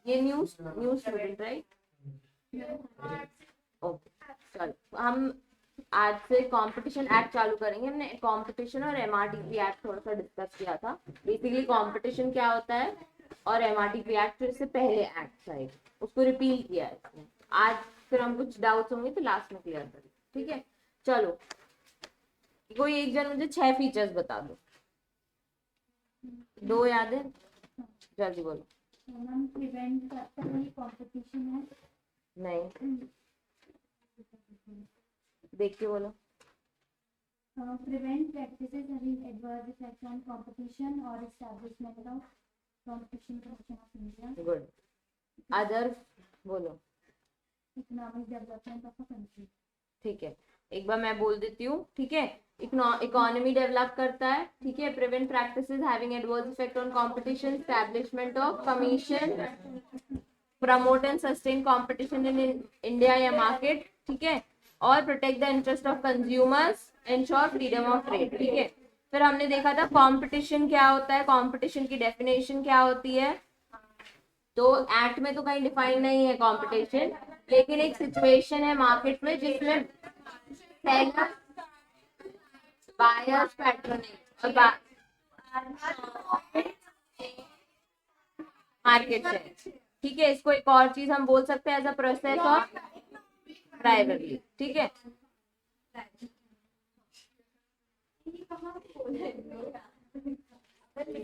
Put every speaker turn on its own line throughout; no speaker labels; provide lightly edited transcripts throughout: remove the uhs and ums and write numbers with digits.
ये new student right? Okay, चलो हम आज से कंपटीशन एक्ट चालू करेंगे। हमने कंपटीशन और एमआरटीपी एक्ट थोड़ा सा डिस्कस किया था। बेसिकली कंपटीशन क्या होता है और एमआरटीपी एक्ट फिर से पहले एक्ट था एक, उसको रिपील किया है इसने। आज फिर हम कुछ डाउट्स होंगे तो लास्ट में क्लियर करेंगे, ठीक है? चलो, कोई एक जन मुझे 6 फीचर्स बता दो। 2 याद है? जल्दी बोलो।
प्रिवेंट करता है कंपटीशन है?
नहीं, देख के बोलो।
prevent practices having adverse effect on competition or establishment of competition commission of India.
Good. Other बोलो।
Economic development of a country.
ठीक है, एक बार मैं बोल देती हूँ, ठीक है? इकोनॉमी डेवलप करता है, ठीक है? Prevent practices having adverse effect on competition, establishment of commission, promote and sustain competition in India या मार्केट, ठीक है? और protect the interest of consumers, ensure freedom of trade, ठीक है? फिर हमने देखा था कंपटीशन क्या होता है, कंपटीशन की डेफिनेशन क्या होती है। तो एक्ट में तो कहीं डिफाइन नहीं है कंपटीशन, लेकिन एक सिचुएशन है मार्केट में जिसमें सेलर्स, बायर्स, पैट्रोनेज और मार्केट है, ठीक है? इसको एक और चीज हम बोल सकते हैं as a process of privately, ठीक है?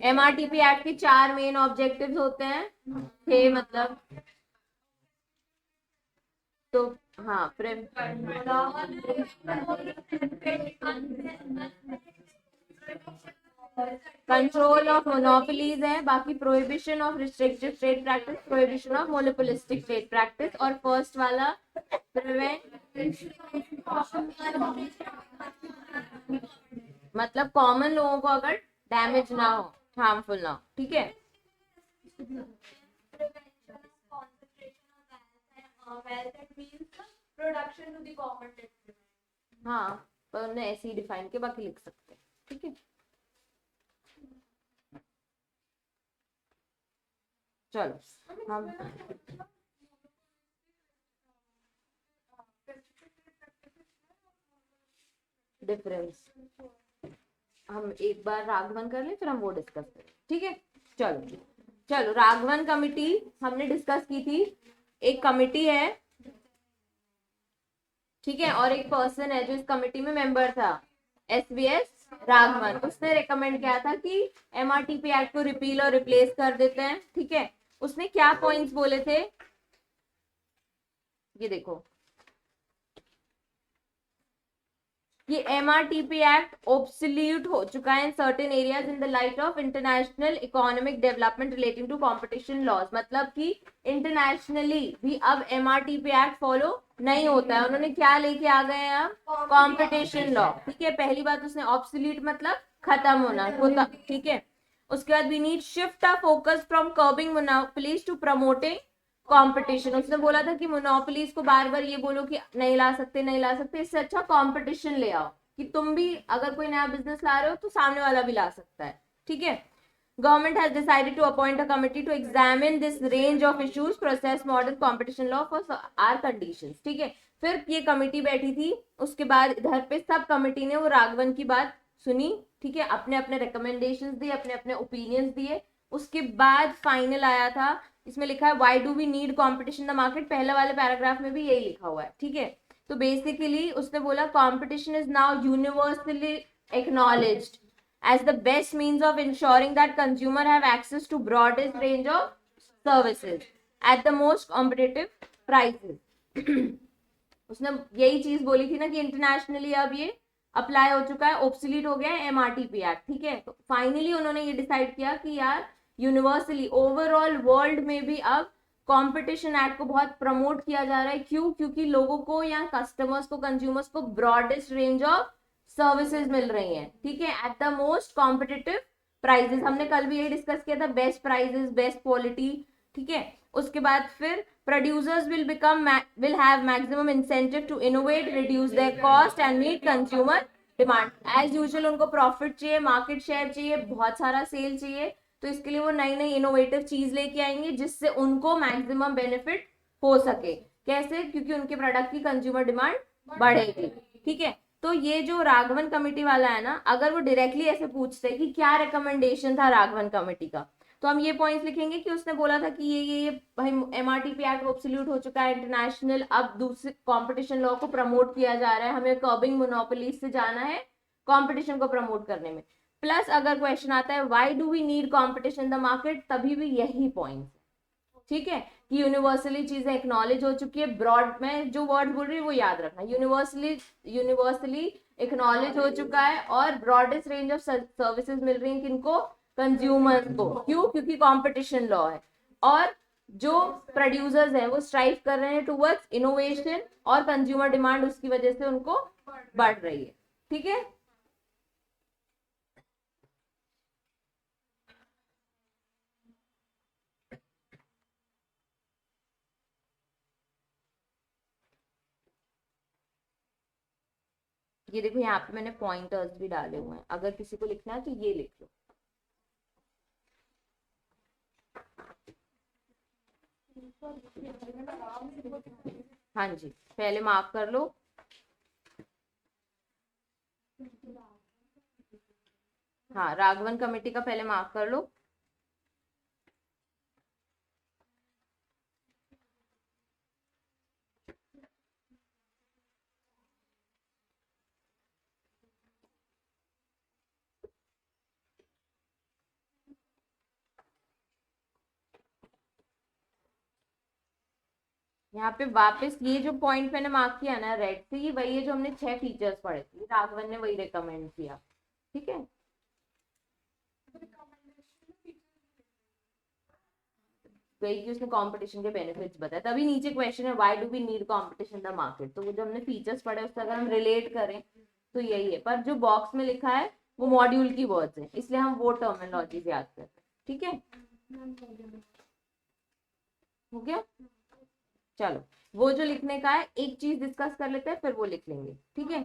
एमआरटीपी एक्ट के 4 मेन ऑब्जेक्टिव्स होते हैं, थे मतलब। तो हाँ, कंट्रोल ऑफ मोनोपोलीज है, बाकी prohibition of restrictive trade practice, prohibition of monopolistic trade practice, और फर्स्ट वाला प्रिवेंट, मतलब कॉमन लोगों को अगर डैमेज ना हो, हार्मफुल ना हो, ठीक है? हाँ, पर उन्हें ऐसे ही डिफाइन के बाकी लिख सकते हैं, ठीक है? चलो हम डिफरेंस हम एक बार राघवन कर ले, फिर हम वो डिस्कस करें, ठीक है? चलो चलो, राघवन कमिटी हमने डिस्कस की थी। एक कमिटी है, ठीक है? और एक पर्सन है जो इस कमिटी में मेंबर था, एसवीएस राघवन। उसने रेकमेंड किया था कि एमआरटीपी एक्ट को रिपील और रिप्लेस कर देते हैं, ठीक है? उसने क्या पॉइंट्स बोले थे, ये देखो। ये एमआरटीपी एक्ट ऑब्सोल्यूट हो चुका है in certain areas in the light of international economic development relating to competition laws. मतलब कि इंटरनेशनली भी अब एमआरटीपी एक्ट फॉलो नहीं होता है। उन्होंने क्या लेके आ गए हैं अब? कंपटीशन लॉ, ठीक है? पहली बात उसने ऑब्सोल्यूट मतलब खत्म होना, ठीक है? उसके बाद we need shift a focus from curbing monopolies to promoting competition. उसने बोला था कि मोनोपोलीज को बार बार ये बोलो कि नहीं ला सकते, नहीं ला सकते, इससे अच्छा कंपटीशन ले आओ कि तुम भी अगर कोई नया बिजनेस ला रहे हो तो सामने वाला भी ला सकता है, ठीक है? Government has decided to appoint a committee to examine this range of issues, process modern competition law for our conditions, ठीक है? फिर ये कमिटी बैठी थी, उसके बाद इधर पे सब कमिटी ने वो राघवन की बात सुनी, ठीक है? अपने अपने रिकमेंडेशंस दिए, अपने अपने ओपिनियंस दिए। उसके बाद फाइनल आया था, इसमें लिखा है why do we need competition in the market. पहले वाले पैराग्राफ में भी यही लिखा हुआ है, ठीक है? तो बेसिकली उसने बोला competition is now universally acknowledged as the best means of ensuring that consumer have access to broadest range of services at the most competitive prices। उसने यही चीज बोली थी ना कि इंटरनेशनली अब ये अप्लाई हो चुका है, ऑब्सोलीट हो गया है एमआरटीपी एक्ट, ठीक है? तो फाइनली उन्होंने ये डिसाइड किया कि यार यूनिवर्सली ओवरऑल वर्ल्ड में भी अब कंपटीशन एक्ट को बहुत प्रमोट किया जा रहा है। क्यों? क्योंकि लोगों को या कस्टमर्स को, कंज्यूमर्स को ब्रॉडेस्ट रेंज ऑफ सर्विसेज मिल रही हैं, ठीक है? At the most competitive prices. हमने कल भी यही डिस्कस किया था, बेस्ट प्राइजेस, बेस्ट क्वालिटी, ठीक है? उसके बाद फिर producers will have maximum incentive to innovate, reduce their cost and meet consumer demand, as usual उनको प्रॉफिट चाहिए, मार्केट शेयर चाहिए, बहुत सारा सेल चाहिए, तो इसके लिए वो नई नई इनोवेटिव चीज लेके आएंगे जिससे उनको मैक्सिमम बेनिफिट हो सके। कैसे? क्योंकि उनके प्रोडक्ट की कंज्यूमर डिमांड बढ़ेगी। ठीक है, तो ये जो राघवन कमेटी वाला है ना, अगर वो डायरेक्टली ऐसे पूछते कि क्या रिकमेंडेशन था राघवन कमेटी का, तो हम ये पॉइंट्स लिखेंगे कि उसने बोला था कि ये भाई एमआरटीपी एक्ट ऑब्सोल्यूट हो चुका है इंटरनेशनल, अब दूसरे कंपटीशन लॉ को प्रमोट किया जा रहा है, हमें कर्बिंग मोनोपोलीज से जाना है कंपटीशन को प्रमोट करने में। प्लस अगर क्वेश्चन आता है why do we need competition in the market, तभी भी यही पॉइंट। ठीक है, कि यूनिवर्सली चीजें एक्नॉलेज हो चुकी है, ब्रॉड में जो वर्ड बोल रही है वो याद रखना, यूनिवर्सली एक्नॉलेज हो चुका है, और ब्रॉडेस्ट रेंज ऑफ सर्विसेज मिल रही है किनको? कंज्यूमर को। क्यों? क्योंकि कंपटीशन लॉ है, और जो प्रोड्यूसर्स हैं वो स्ट्राइव कर रहे हैं टुवर्ड्स इनोवेशन, और कंज्यूमर डिमांड उसकी वजह से उनको बढ़ रही है। ठीक है, ये देखो यहाँ पे मैंने पॉइंटर्स भी डाले हुए हैं, अगर किसी को लिखना है तो ये लिख लो। हाँ जी, पहले मार्क कर लो। हाँ, राघवन कमेटी का पहले मार्क कर लो। यहाँ पे वापस ये जो पॉइंट मैंने मार्क किया ना रेड से, ये वही है जो हमने 6 फीचर्स पढ़े थे, राघवन ने वही रिकमेंड किया। ठीक है, वही कि उसने कंपटीशन के बेनिफिट्स बताए, तभी नीचे क्वेश्चन है why do we need competition in the market, तो वो जो हमने फीचर्स पढ़े उससे अगर हम रिलेट करें तो यही है, पर जो बॉक्स में लिखा है वो मॉड्यूल की वर्ड्स है, इसलिए हम वो टर्मिनोलॉजी याद करते हैं। ठीक है, हो गया? चलो, वो जो लिखने का है एक चीज डिस्कस कर लेते हैं, फिर वो लिख लेंगे। ठीक है,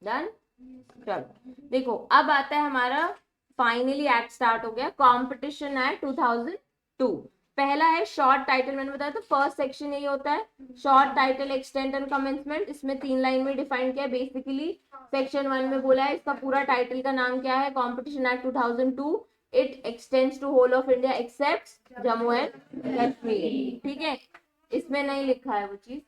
डन। चलो देखो, अब आता है हमारा फाइनली एक्ट स्टार्ट हो गया, कॉम्पिटिशन एक्ट 2002। पहला है शॉर्ट टाइटल, मैंने बताया तो फर्स्ट सेक्शन यही होता है, short title, extent and commencement. इसमें 3 लाइन में डिफाइन किया है बेसिकली। सेक्शन 1 में बोला है इसका पूरा टाइटल का नाम क्या है, competition act 2002, it extends to whole of India except Jammu and Kashmir. ठीक है, इसमें नहीं लिखा है वो चीज,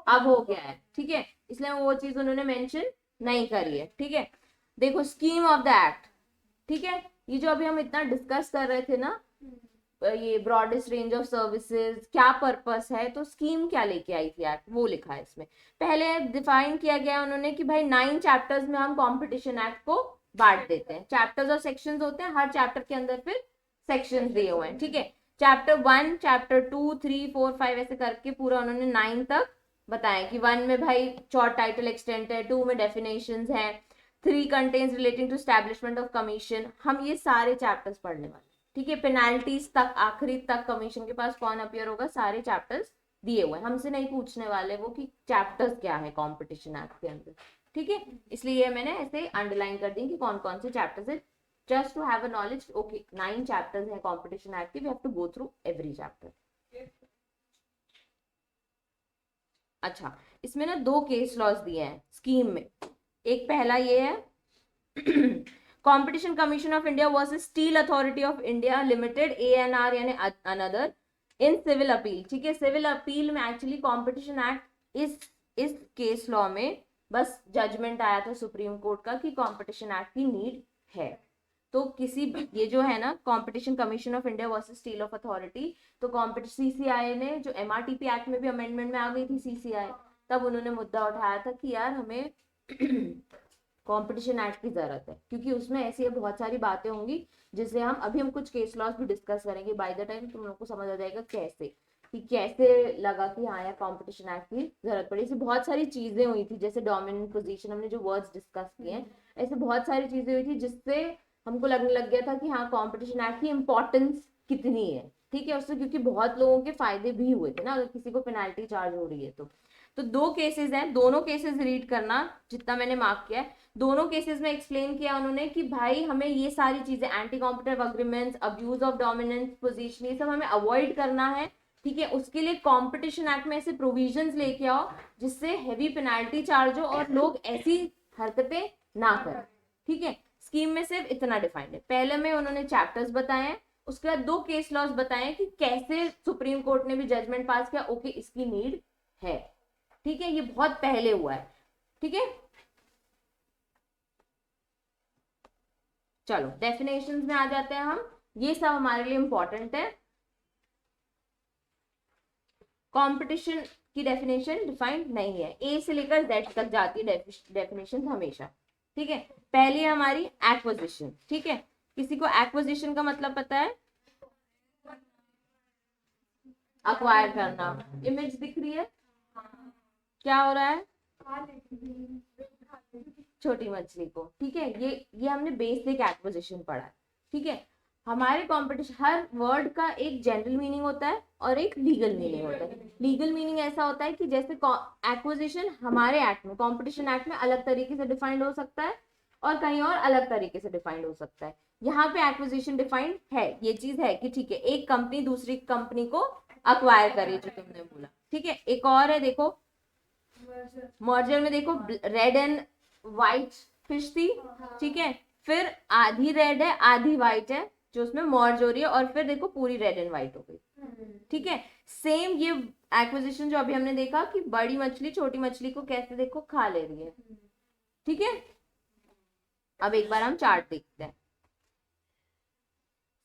अब हो गया है। ठीक है, इसलिए वो चीज उन्होंने मेंशन नहीं करी है। ठीक है, देखो स्कीम ऑफ द एक्ट। ठीक है, ये जो अभी हम इतना डिस्कस कर रहे थे ना, ये ब्रॉडेस्ट रेंज ऑफ सर्विसेज क्या पर्पस है, तो स्कीम क्या लेके आई थी एक्ट, वो लिखा है इसमें। पहले डिफाइन किया गया उन्होंने कि भाई 9 चैप्टर्स में हम कंपटीशन एक्ट को बांट देते हैं, चैप्टर्स और सेक्शंस होते हैं, हर चैप्टर के अंदर फिर सेक्शंस दिए हुए हैं। ठीक है, चैप्टर 1, चैप्टर 2, 3, 4, 5 ऐसे करके पूरा उन्होंने 9 तक बताया कि 1 में भाई शॉर्ट टाइटल एक्सटेंट है, 2 में डेफिनेशंस है, 3 contains relating to establishment of commission. हम ये सारे चैप्टर्स पढ़ने वाले। ठीक है, पेनाल्टीज तक, आखिरी तक कमीशन के पास कौन अपियर होगा, सारे चैप्टर्स दिए हुए हैं। हमसे नहीं पूछने वाले वो कि चैप्टर्स क्या है कॉम्पिटिशन एक्ट के अंदर। ठीक है, इसलिए मैंने ऐसे अंडरलाइन कर दी कि कौन कौन से चैप्टर्स है, just to have a knowledge. Okay, 9 chapters हैं कॉम्पिटिशन एक्ट के, we have to go through every chapter. अच्छा, इसमें ना 2 केस लॉज दिए हैं स्कीम में। एक पहला ये है competition commission of India versus steel authority of India limited, ANR यानी अनदर, इन सिविल अपील। ठीक है, सिविल अपील में एक्चुअली कंपटीशन एक्ट, इस केस लॉ में बस जजमेंट आया था सुप्रीम कोर्ट का कि कंपटीशन एक्ट की नीड है। तो किसी ये जो है ना competition commission of India versus steel of authority, तो CCI ने जो MRTP एक्ट में भी अमेंडमेंट में आ गई थी CCI, तब उन्होंने मुद्दा उठाया था कि यार हमें कंपटीशन एक्ट की जरूरत है, क्योंकि उसमें ऐसी बहुत सारी बातें होंगी जिससे हम कुछ केस लॉस भी डिस्कस करेंगे। बाय द टाइम तुम लोग को समझ आ जाएगा कैसे लगा कि हाँ यार कंपटीशन एक्ट की जरूरत पड़ी। ऐसी बहुत सारी चीजें हुई थी, जैसे डोमिनेंट पोजीशन, हमने जो वर्ड्स डिस्कस किए हैं, ऐसे बहुत सारी चीजें हुई थी जिससे हमको लगने लग गया था कि हाँ कंपटीशन एक्ट की इम्पोर्टेंस कितनी है। ठीक है, उससे क्योंकि बहुत लोगों के फायदे भी हुए थे ना, अगर किसी को पेनाल्टी चार्ज हो रही है तो दो केसेस हैं, दोनों केसेस रीड करना जितना मैंने मार्क किया है। दोनों केसेस में एक्सप्लेन किया उन्होंने कि भाई हमें ये सारी चीजें, anti competitive agreements, abuse of dominance position, ये सब हमें अवॉइड करना है। ठीक है, उसके लिए कंपटीशन एक्ट में ऐसे प्रोविजंस लेके आओ जिससे हैवी पेनाल्टी चार्ज हो और लोग ऐसी हरकतें ना करें। ठीक है, स्कीम में सिर्फ इतना डिफाइंड है। पहले में उन्होंने चैप्टर्स बताए हैं, उसके बाद दो केस लॉज बताए कि कैसे सुप्रीम कोर्ट ने भी जजमेंट पास किया, ओके इसकी नीड है। ठीक है, ये बहुत पहले हुआ है। ठीक है, चलो डेफिनेशंस में आ जाते हैं हम, ये सब हमारे लिए इंपॉर्टेंट है। कंपटीशन की डेफिनेशन डिफाइंड नहीं है, ए से लेकर जेड तक जाती है डेफिनेशन हमेशा। ठीक है, पहली है हमारी एक्विजिशन। ठीक है, किसी को एक्विजिशन का मतलब पता है? अक्वायर करना। इमेज दिख रही है, क्या हो रहा है? छोटी मछली को। ठीक है, ये हमने बेसिक एक्विजिशन पढ़ा है। ठीक है, हमारे कंपटीशन, हर वर्ड का एक जनरल मीनिंग होता है और एक लीगल मीनिंग होता है। लीगल मीनिंग ऐसा होता है कि जैसे एक्विजिशन हमारे एक्ट में, कंपटीशन एक्ट में अलग तरीके से डिफाइंड हो सकता है और कहीं और अलग तरीके से डिफाइंड हो सकता है। यहाँ पे एक्विजिशन डिफाइंड है, ये चीज है कि ठीक है, एक कंपनी दूसरी कंपनी को अक्वायर करे, जो तुमने बोला। ठीक है, एक और है, देखो मर्जर में देखो, रेड एंड व्हाइट फिश थी। ठीक है, फिर आधी रेड है आधी व्हाइट है जो उसमें मर्ज हो रही है, और फिर देखो पूरी रेड एंड व्हाइट हो गई। ठीक है, सेम ये एक्विजिशन जो अभी हमने देखा कि बड़ी मछली छोटी मछली को कैसे देखो खा ले रही है। ठीक है, अब एक बार हम चार्ट देखते हैं।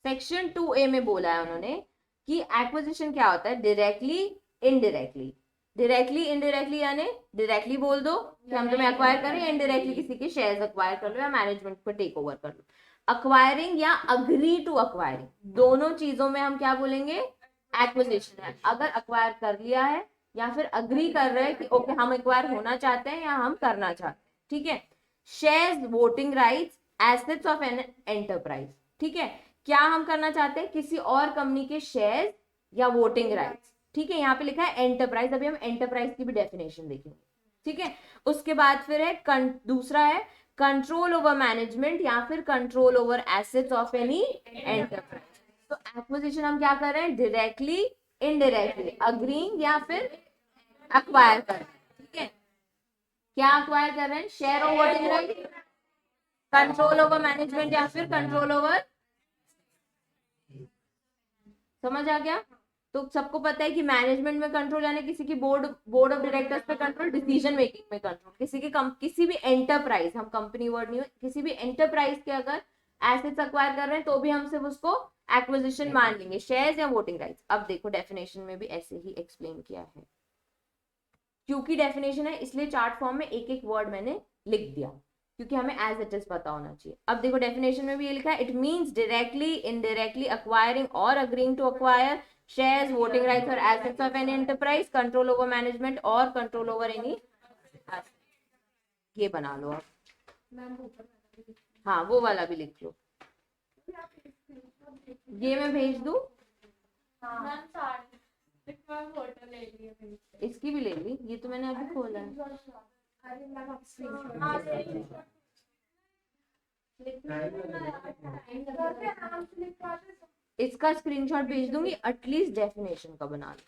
सेक्शन 2A में बोला है उन्होंने कि एक्विजिशन क्या होता है, डायरेक्टली इनडायरेक्टली। डायरेक्टली इनडायरेक्टली यानी डायरेक्टली बोल दो कि हम तुम्हें अक्वायर करें, इनडायरेक्टली किसी के शेयर्स अक्वायर कर लो या मैनेजमेंट को टेक ओवर कर लो। अक्वायरिंग या अग्री टू अक्वायरिंग, दोनों चीजों में हम क्या बोलेंगे? एक्विजिशन है। अगर अक्वायर कर लिया है या फिर अग्री कर रहे हैं कि ओके हम अक्वायर होना चाहते हैं या हम करना चाहते हैं। ठीक है, shares, voting rights, assets of an enterprise. ठीक है, क्या हम करना चाहते हैं? किसी और कंपनी के शेयर या वोटिंग राइट्स। ठीक है, यहाँ पे लिखा है एंटरप्राइज, अभी हम एंटरप्राइज की भी डेफिनेशन देखेंगे। ठीक है, उसके बाद फिर है दूसरा है कंट्रोल ओवर मैनेजमेंट या फिर control over assets of any enterprise. तो एक्विजिशन हम क्या कर रहे हैं? डायरेक्टली इनडायरेक्टली, अग्रीइंग या फिर अक्वायर कर रहे हैं। ठीक है, क्या अक्वायर कर रहे हैं? शेयर और voting right, control over management या फिर कंट्रोल ओवर। समझ आ गया? तो सबको पता है कि मैनेजमेंट में कंट्रोल यानी किसी की बोर्ड ऑफ डायरेक्टर्स पे कंट्रोल, डिसीजन मेकिंग में कंट्रोल। किसी भी एंटरप्राइज, हम कंपनी वर्ड नहीं हो, किसी भी एंटरप्राइज के अगर एसेट्स अक्वायर कर रहे हैं तो भी हम सिर्फ उसको एक्विजिशन मान लेंगे, शेयर्स या वोटिंग राइट्स। अब देखो डेफिनेशन में भी ऐसे ही एक्सप्लेन किया है, क्योंकि डेफिनेशन है इसलिए चार्ट फॉर्म में एक एक वर्ड मैंने लिख दिया, क्योंकि हमें एज इट इज पता होना चाहिए। अब देखो डेफिनेशन में भी ये लिखा है, it means directly indirectly acquiring और agreeing to acquire shares, voting rights और assets of any enterprise, control over management और कंट्रोल ओवर एनी। ये बना लो आप, हाँ वो वाला भी लिख लो, ये मैं भेज दूं। इसकी भी ले ली, ये तो मैंने अभी खोला है। इसका स्क्रीनशॉट भेज दूंगी, एटलीस्ट डेफिनेशन का बना लो।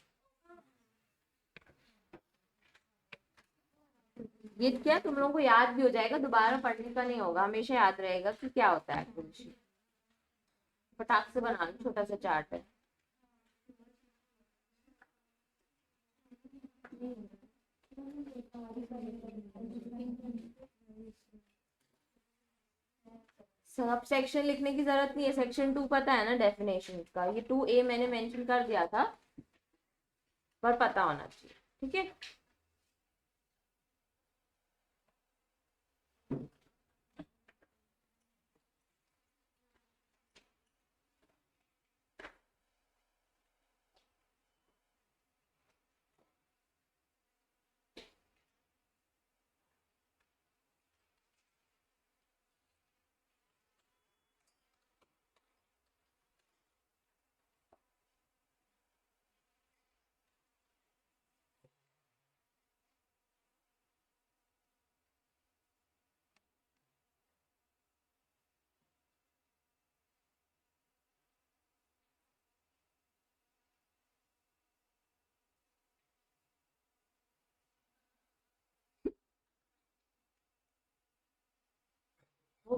ये क्या तुम लोगों को याद भी हो जाएगा, दोबारा पढ़ने का नहीं होगा, हमेशा याद रहेगा कि क्या होता है एक्विजिशन। फटाक से बना लो, छोटा सा चार्ट है। सब सेक्शन लिखने की जरूरत नहीं है, सेक्शन 2 पता है ना डेफिनेशन का, ये 2A मैंने मेंशन कर दिया था, पर पता होना चाहिए। ठीक है,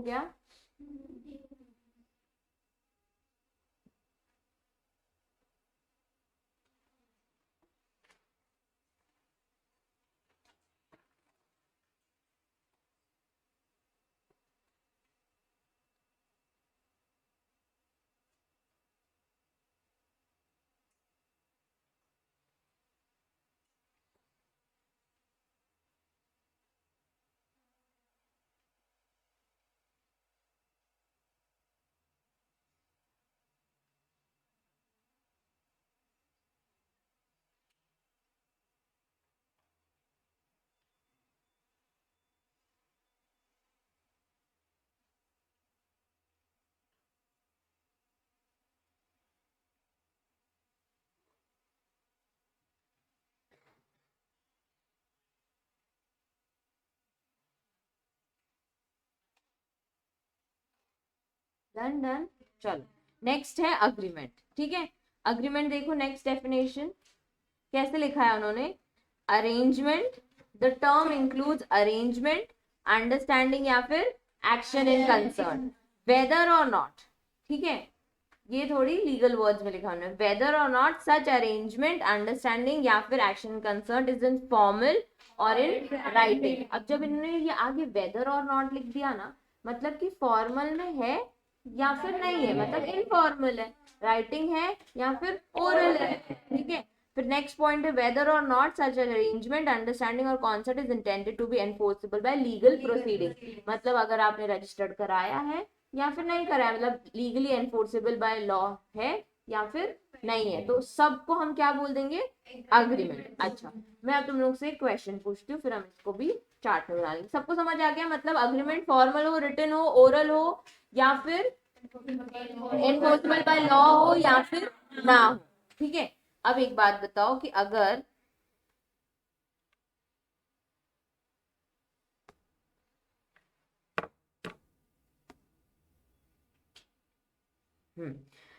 हो गया? Done done. चलो नेक्स्ट है अग्रीमेंट। ठीक है, अग्रीमेंट देखो, नेक्स्ट डेफिनेशन कैसे लिखा है उन्होंने? Arrangement, the term includes arrangement, understanding या फिर action in concern, weather or not. ठीक है, ये थोड़ी लीगल वर्ड्स में लिखा उन्होंने, weather or not such arrangement, understanding या फिर action in concern is in formal और इन राइटिंग। अब जब इन्होंने ये आगे वेदर और नॉट लिख दिया ना, मतलब कि फॉर्मल में है या फिर नहीं है, मतलब इनफॉर्मल है, राइटिंग है या फिर ओरल है। ठीक है, फिर नेक्स्ट पॉइंट है whether or not such arrangement, understanding or concert is intended to be enforceable by legal proceeding. मतलब अगर आपने रजिस्टर्ड कराया है या फिर नहीं कराया, मतलब लीगली एनफोर्सेबल बाय लॉ है या फिर नहीं है, तो सबको हम क्या बोल देंगे? अग्रीमेंट। अच्छा, मैं अब तुम लोग से क्वेश्चन पूछती हूँ, फिर हम इसको भी चार्ट में बना लेंगे। सबको समझ आ गया? मतलब अग्रीमेंट फॉर्मल हो, रिटन हो, ओरल हो या फिर एनफोर्सबल बाय लॉ हो या फिर ना हो। ठीक है, अब एक बात बताओ कि अगर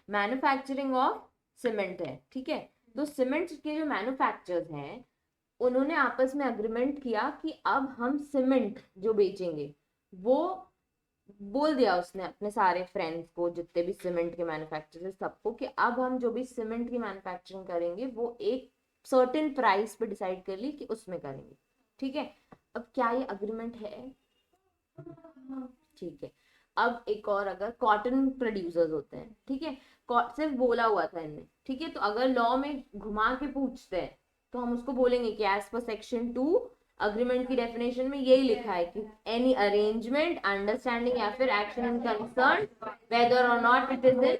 मैन्युफैक्चरिंग ऑफ सीमेंट है, ठीक है, तो सीमेंट के जो मैन्युफैक्चरर्स हैं उन्होंने आपस में अग्रीमेंट किया कि अब हम सीमेंट जो बेचेंगे, वो बोल दिया उसने अपने सारे फ्रेंड्स को, जितने भी सीमेंट के मैन्युफैक्चरर्स है सबको, कि अब हम जो भी सीमेंट की मैन्युफैक्चरिंग करेंगे वो एक सर्टेन प्राइस पे डिसाइड कर ली कि उसमें करेंगे। ठीक है, अब क्या ये अग्रीमेंट है? ठीक है, अब एक और, अगर कॉटन प्रोड्यूसर्स होते हैं, ठीक है, सिर्फ बोला हुआ था इनने, ठीक है, तो अगर लॉ में घुमा के पूछते हैं तो हम उसको बोलेंगे कि एज पर सेक्शन 2 अग्रीमेंट की डेफिनेशन में यही लिखा है कि एनी अरेंजमेंट, अंडरस्टैंडिंग या फिर action in concern weather or not it is in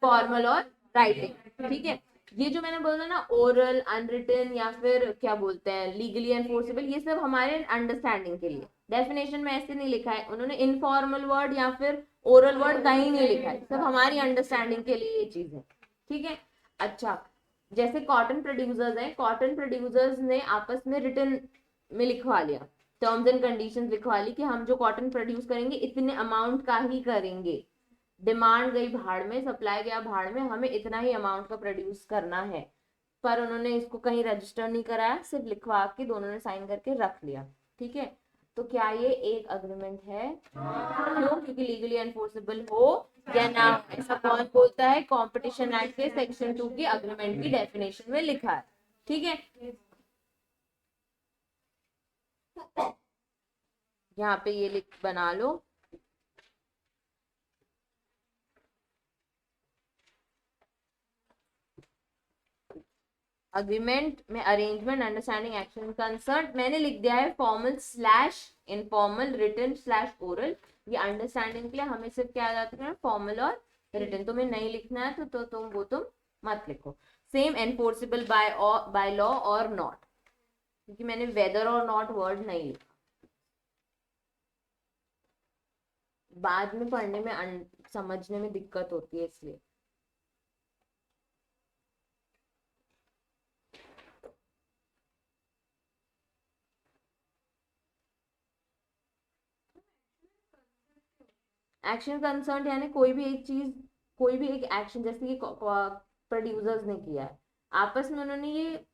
formal और राइटिंग। ठीक है, ये जो मैंने बोला ना, ओरल, अनरिटन या फिर क्या बोलते हैं लीगली एनफोर्सेबल, ये सब हमारे अंडरस्टैंडिंग के लिए, डेफिनेशन में ऐसे नहीं लिखा है उन्होंने, इनफॉर्मल वर्ड या फिर ओरल वर्ड कहीं नहीं लिखा है, सब हमारी अंडरस्टैंडिंग के लिए ये चीज है। ठीक है, अच्छा, जैसे कॉटन प्रोड्यूसर्स हैं, कॉटन प्रोड्यूसर्स ने आपस में रिटन में लिखवा लिया, टर्म्स एंड कंडीशंस लिखवा ली कि हम जो कॉटन प्रोड्यूस करेंगे इतने अमाउंट का ही करेंगे, डिमांड गई भाड़ में, सप्लाई गया भाड़ में, हमें इतना ही अमाउंट का प्रोड्यूस करना है। पर उन्होंने इसको कहीं रजिस्टर नहीं कराया, सिर्फ लिखवा के दोनों ने साइन करके रख लिया। ठीक है, तो क्या ये एक अग्रीमेंट है? क्यों? क्योंकि लीगली एनफोर्सेबल हो या ना हो, ऐसा कौन बोलता है? कंपटीशन एक्ट के सेक्शन 2 की अग्रीमेंट की डेफिनेशन में लिखा है। ठीक है, यहाँ पे ये लिख बना लो, अग्रीमेंट में अरेंजमेंट, अंडरस्टैंडिंग, एक्शन, कंसर्न, मैंने लिख दिया है formal slash informal, written slash oral. ये अंडरस्टैंडिंग के लिए हमें सिर्फ क्या जाता है? फॉर्मल और रिटन। तुम्हें नहीं लिखना है तो तुम मत लिखो। सेम एनफोर्सेबल बाय लॉ और नॉट, क्योंकि मैंने वेदर और नॉट वर्ड नहीं लिखा, बाद में पढ़ने में समझने में दिक्कत होती है इसलिए। एक्शन कंसर्न यानी कोई भी एक चीज, कोई भी एक एक्शन, जैसे कि प्रोड्यूसर्स ने किया है, आपस में उन्होंने ये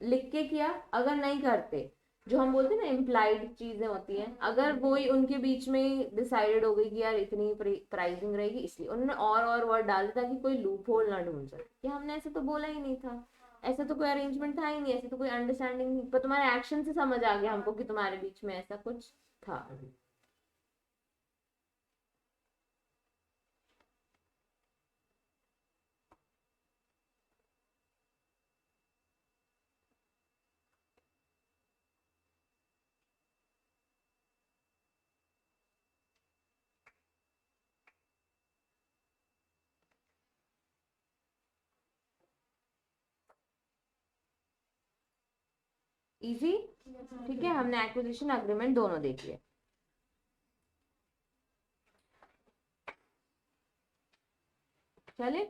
लिख के किया, अगर नहीं करते, जो हम बोलते हैं ना इम्प्लाइड चीजें होती हैं, अगर वही उनके बीच में डिसाइडेड हो गई कि यार इतनी प्राइसिंग रहेगी, इसलिए उन्होंने और वर्ड डाल दिया ताकि कोई लूप होल ना ढूंढ सके कि हमने ऐसे तो बोला ही नहीं था, ऐसा तो कोई अरेंजमेंट था ही नहीं, ऐसे तो कोई अंडरस्टैंडिंग नहीं, पर तुम्हारे एक्शन से समझ आ गया हमको कि तुम्हारे बीच में ऐसा कुछ था। इजी, ठीक है, हमने एक्विजिशन अग्रीमेंट दोनों देख लिए। चले,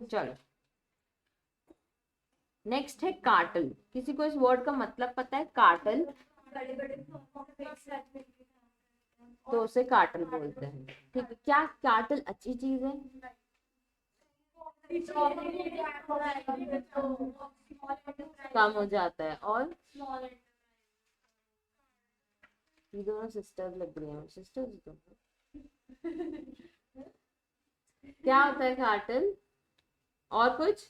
चलो नेक्स्ट है कार्टल। किसी को इस वर्ड का मतलब पता है? कार्टल, तो उसे कार्टल बोलते हैं। ठीक है, क्या कार्टल अच्छी चीज है? कम हो जाता है, और ये दोनों सिस्टर्स लग रही हैं, सिस्टर्स दोनों। क्या होता है कार्टल? और कुछ?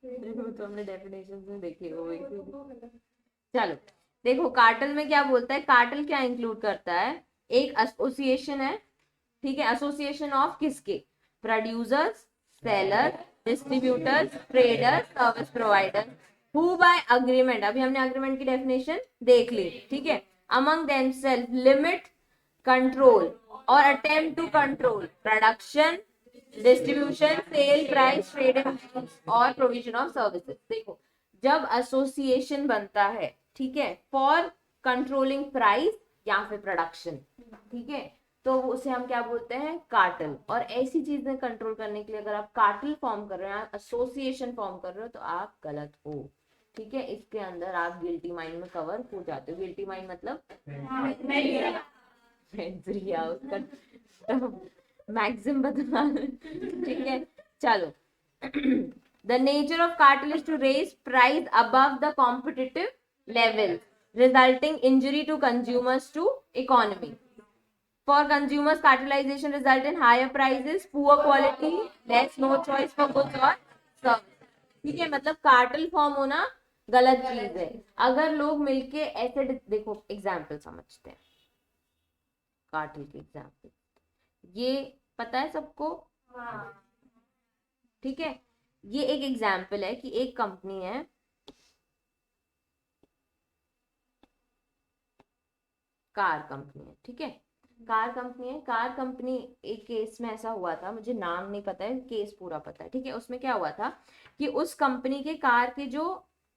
देखो तो हमने डेफिनेशन में देखे हो। चलो देखो, कार्टल में क्या बोलता है? कार्टल क्या इंक्लूड करता है? एक एसोसिएशन है, ठीक है, एसोसिएशन ऑफ किसके? Producers, seller, distributors, traders, service provider, who by agreement, अभी हमने अग्रीमेंट की डेफिनेशन देख ली, ठीक है, among themself limit, control or attempt to control production, distribution, sale, price, trading or provision of services. देखो, जब एसोसिएशन बनता है, ठीक है, फॉर कंट्रोलिंग प्राइस या फिर प्रोडक्शन, ठीक है, तो उसे हम क्या बोलते हैं? कार्टल। और ऐसी चीजें कंट्रोल करने के लिए अगर आप कार्टल फॉर्म कर रहे हो, एसोसिएशन फॉर्म कर रहे हो, तो आप गलत हो, ठीक है, इसके अंदर आप गिल्टी माइंड में कवर हो जाते हो। गिल्टी माइंड मतलब उसका मैक्सिम बता, ठीक है, चलो। The nature of cartel is to raise price above the competitive level, resulting injury to consumers to economy. For consumers, cartelization result in higher prices, poor quality, less no choice for goods or services. ठीक है, मतलब cartel form होना गलत चीज है। अगर लोग मिलके ऐसे, देखो एग्जाम्पल समझते हैं कार्टल के एग्जाम्पल, ये पता है सबको? ठीक है, ये एक एग्जाम्पल है कि एक कंपनी है, कार कंपनी है, ठीक है, कार कंपनी है, कार कंपनी, एक केस में ऐसा हुआ था, मुझे नाम नहीं पता है, केस पूरा पता है, ठीक है, उसमें क्या हुआ था कि उस कंपनी के कार के जो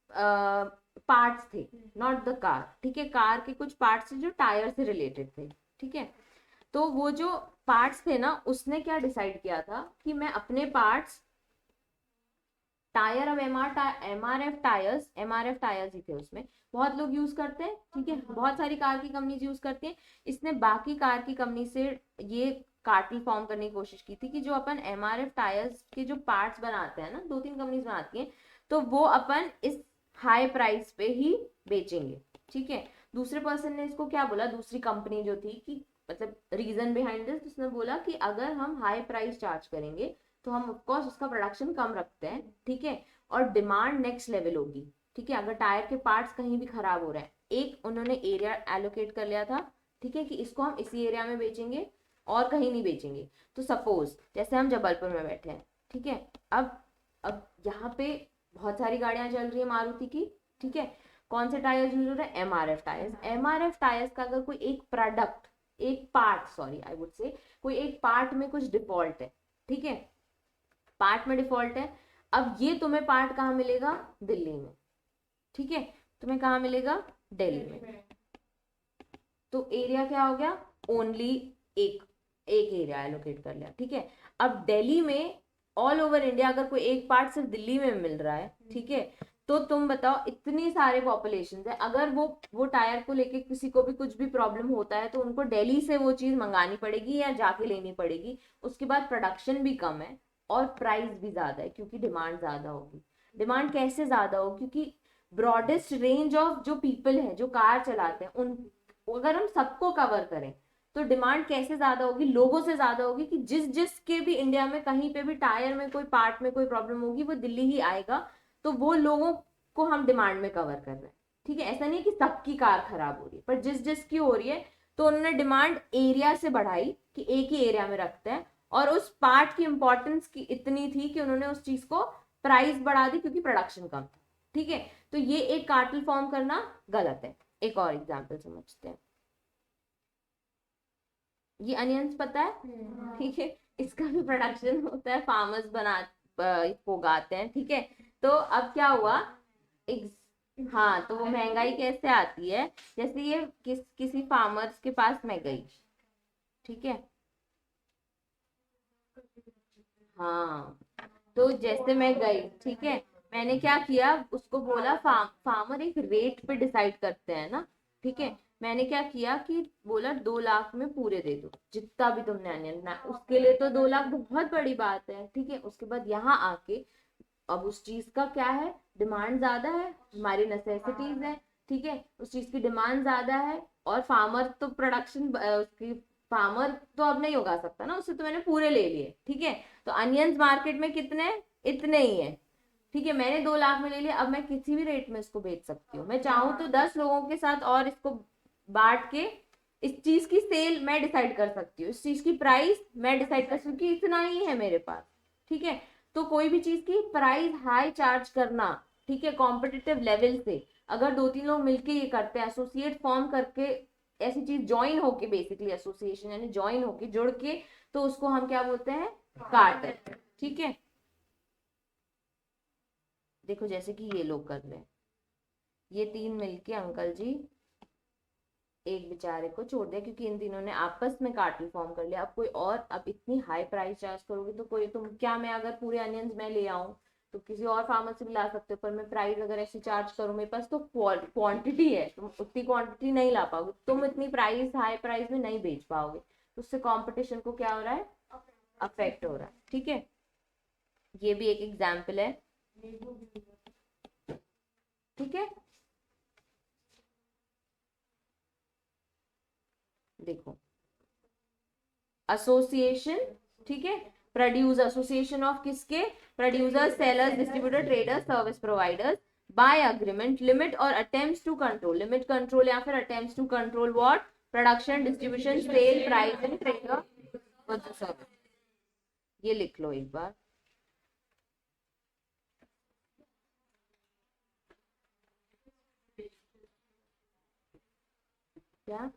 पार्ट्स थे, नॉट द कार, ठीक है, कार के कुछ पार्ट्स थे जो टायर से रिलेटेड थे, ठीक है, तो वो जो पार्ट्स थे ना, उसने क्या डिसाइड किया था कि मैं अपने पार्ट्स, टायर, अब एमआरएफ टायर्स ही थे उसमें, बहुत लोग यूज करते हैं, ठीक है, बहुत सारी कार की कंपनीज यूज करती हैं। इसने बाकी कार की कंपनी से ये कार्टेल फॉर्म करने की कोशिश की थी कि जो अपन एमआरएफ टायर्स के जो पार्ट्स बनाते हैं ना, 2-3 कंपनीज बनाती हैं, तो वो अपन इस हाई प्राइस पे ही बेचेंगे, ठीक है। दूसरे पर्सन ने इसको क्या बोला, दूसरी कंपनी जो थी, कि मतलब रीजन बिहाइंड दिस, उसने बोला कि अगर हम हाई प्राइस चार्ज करेंगे तो हम ऑफकोर्स उसका प्रोडक्शन कम रखते हैं, ठीक है, और डिमांड नेक्स्ट लेवल होगी, ठीक है, अगर टायर के पार्ट्स कहीं भी खराब हो रहे हैं, एक उन्होंने एरिया एलोकेट कर लिया था, ठीक है, कि इसको हम इसी एरिया में बेचेंगे और कहीं नहीं बेचेंगे। तो सपोज जैसे हम जबलपुर में बैठे हैं, ठीक है, अब यहाँ पे बहुत सारी गाड़ियां चल रही है मारुति की, ठीक है, कौन से टायर्स यूज हो रहे हैं? MRF tyres. एमआरएफ टायर्स का अगर कोई एक प्रोडक्ट, एक part, sorry I would say, कोई एक पार्ट में कुछ डिफॉल्ट है, ठीक है, पार्ट में डिफॉल्ट है, अब ये तुम्हें पार्ट कहाँ मिलेगा? दिल्ली में, ठीक है, तुम्हें कहाँ मिलेगा? दिल्ली में। तो एरिया क्या हो गया? ओनली एक एरिया एलोकेट कर लिया, ठीक है। अब दिल्ली में, ऑल ओवर इंडिया अगर कोई एक पार्ट सिर्फ दिल्ली में मिल रहा है, ठीक है, तो तुम बताओ, इतनी सारे पॉपुलेशन है, अगर वो टायर को लेके किसी को भी कुछ भी प्रॉब्लम होता है, तो उनको दिल्ली से वो चीज मंगानी पड़ेगी या जाके लेनी पड़ेगी। उसके बाद प्रोडक्शन भी कम है, और प्राइस भी ज्यादा है क्योंकि डिमांड ज्यादा होगी। डिमांड कैसे ज्यादा हो, क्योंकि ब्रॉडेस्ट रेंज ऑफ जो पीपल है जो कार चलाते हैं उन, अगर हम सबको कवर करें तो डिमांड कैसे ज्यादा होगी, लोगों से ज्यादा होगी, कि जिस जिस के भी इंडिया में कहीं पे भी टायर में कोई पार्ट में कोई प्रॉब्लम होगी वो दिल्ली ही आएगा, तो वो लोगों को हम डिमांड में कवर कर रहे हैं। ठीक है, ऐसा नहीं कि सबकी कार खराब हो रही है, पर जिस जिस की हो रही है तो उन्होंने डिमांड एरिया से बढ़ाई कि एक ही एरिया में रखते हैं, और उस पार्ट की इंपॉर्टेंस की इतनी थी कि उन्होंने उस चीज को प्राइस बढ़ा दी क्योंकि प्रोडक्शन कम था। ठीक है, तो ये एक कार्टेल फॉर्म करना गलत है। एक और एग्जांपल समझते हैं। ये अनियंस पता है, ठीक है, इसका भी प्रोडक्शन होता है, फार्मर्स इसको उगाते हैं। ठीक है, तो अब क्या हुआ, हाँ, तो वो महंगाई कैसे आती है, जैसे ये किसी फार्मर्स के पास मैं गई, ठीक है, हाँ, तो जैसे मैं गई, ठीक है, मैंने क्या किया, उसको बोला, फार्मर एक रेट पे डिसाइड करते हैं ना। ठीक है, मैंने क्या किया कि बोला 2 लाख में पूरे दे दो जितना भी तुमने अनियन ना, उसके लिए तो 2 लाख बहुत बड़ी बात है। ठीक है, उसके बाद यहाँ आके अब उस चीज का क्या है, डिमांड ज्यादा है, हमारी नेसेसिटीज है। ठीक है, उस चीज की डिमांड ज्यादा है, और फार्मर तो प्रोडक्शन उसकी, फार्मर तो अब नहीं उगा सकता ना, उससे तो मैंने पूरे ले लिए। ठीक है, तो अनियंस मार्केट में कितने, इतने ही है। ठीक है, मैंने 2 लाख में ले लिया, अब मैं किसी भी रेट में इसको बेच सकती हूँ, मैं चाहूँ तो 10 लोगों के साथ और इसको बांट के इस चीज की सेल मैं डिसाइड कर सकती हूँ, इस चीज की प्राइस मैं डिसाइड कर सकती हूँ कि इतना ही है मेरे पास। ठीक है, तो कोई भी चीज की प्राइस हाई चार्ज करना, ठीक है, कॉम्पिटिटिव लेवल से, अगर 2-3 लोग मिलके ये करते हैं, एसोसिएट फॉर्म करके, ऐसी चीज ज्वाइन होके, बेसिकली एसोसिएशन यानी ज्वाइन होके, जुड़ के, तो उसको हम क्या बोलते हैं, कार्टेल। ठीक है, देखो जैसे कि ये लोग कर रहे हैं, ये 3 मिलके अंकल जी एक बेचारे को छोड़ दिया क्योंकि इन तीनों ने आपस में कार्टेल फॉर्म कर लिया। अब कोई और, अब इतनी हाई प्राइस चार्ज करोगे तो कोई, तुम क्या, मैं अगर पूरे अनियंस मैं ले आऊं तो किसी और फार्मर से भी ला सकते हो, पर मैं प्राइस अगर ऐसी चार्ज करूं, मेरे पास तो क्वांटिटी है, तुम उतनी क्वांटिटी नहीं ला पाओगे, तुम इतनी प्राइस, हाई प्राइस में नहीं बेच पाओगे, तो उससे कंपटीशन को क्या हो रहा है, अफेक्ट हो रहा है। ठीक है, ये भी एक एग्जाम्पल है। ठीक है, देखो, एसोसिएशन, ठीक है, प्रोड्यूस, एसोसिएशन ऑफ किसके, producers, sellers, distributor, traders, service providers, by agreement, limit और attempts to control, limit, control या फिर attempts to control what, production, distribution, sale, price and trade of service. ये लिख लो एक बार। क्या,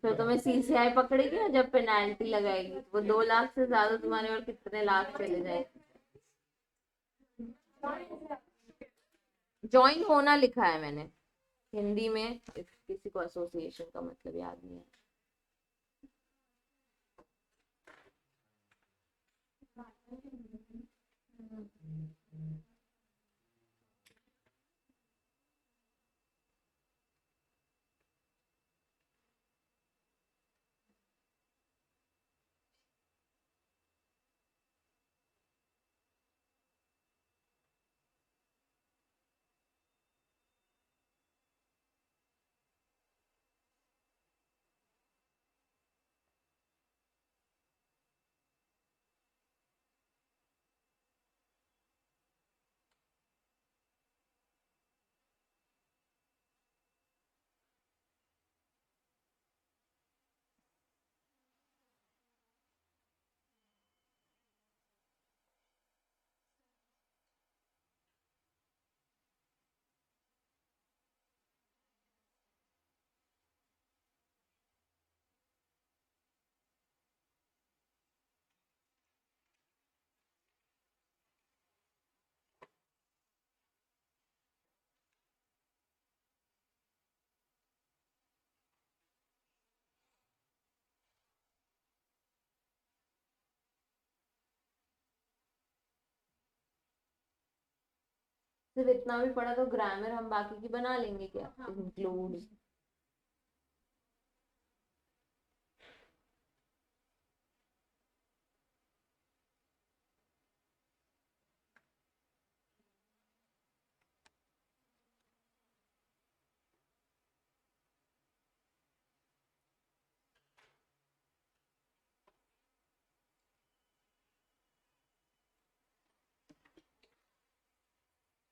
तो तुम्हें सीसीआई पकड़ेगी ना जब पेनाल्टी लगाएगी, वो 2 लाख से ज्यादा तुम्हारे और कितने लाख चले जाएंगे। ज्वाइन होना लिखा है मैंने हिंदी में, किसी को एसोसिएशन का मतलब याद नहीं है। सिर्फ इतना भी पढ़ा तो ग्रामर हम बाकी की बना लेंगे क्या, इंक्लूड।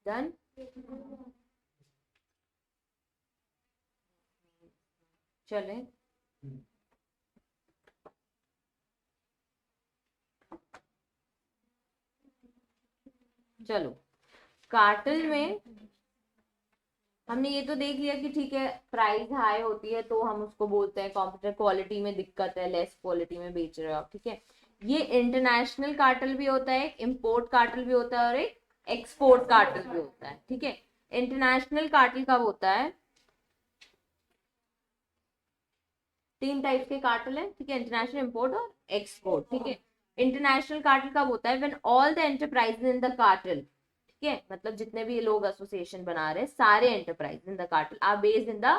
डन। चले, चलो कार्टल में हमने ये तो देख लिया कि ठीक है प्राइस हाई होती है तो हम उसको बोलते हैं कॉम्पिटिटर, क्वालिटी में दिक्कत है, लेस क्वालिटी में बेच रहे हो आप, ठीक है। ये इंटरनेशनल कार्टल भी होता है, इम्पोर्ट कार्टल भी होता है और एक एक्सपोर्ट कार्टल भी होता है, ठीक है। इंटरनेशनल कार्टल कब होता है, तीन टाइप के कार्टल है, ठीक है, इंटरनेशनल, इम्पोर्ट और एक्सपोर्ट, ठीक है। इंटरनेशनल कार्टल कब होता है, when all the enterprises in the cartel, ठीक है, मतलब जितने भी लोग एसोसिएशन बना रहे हैं सारे enterprise in the cartel are based in the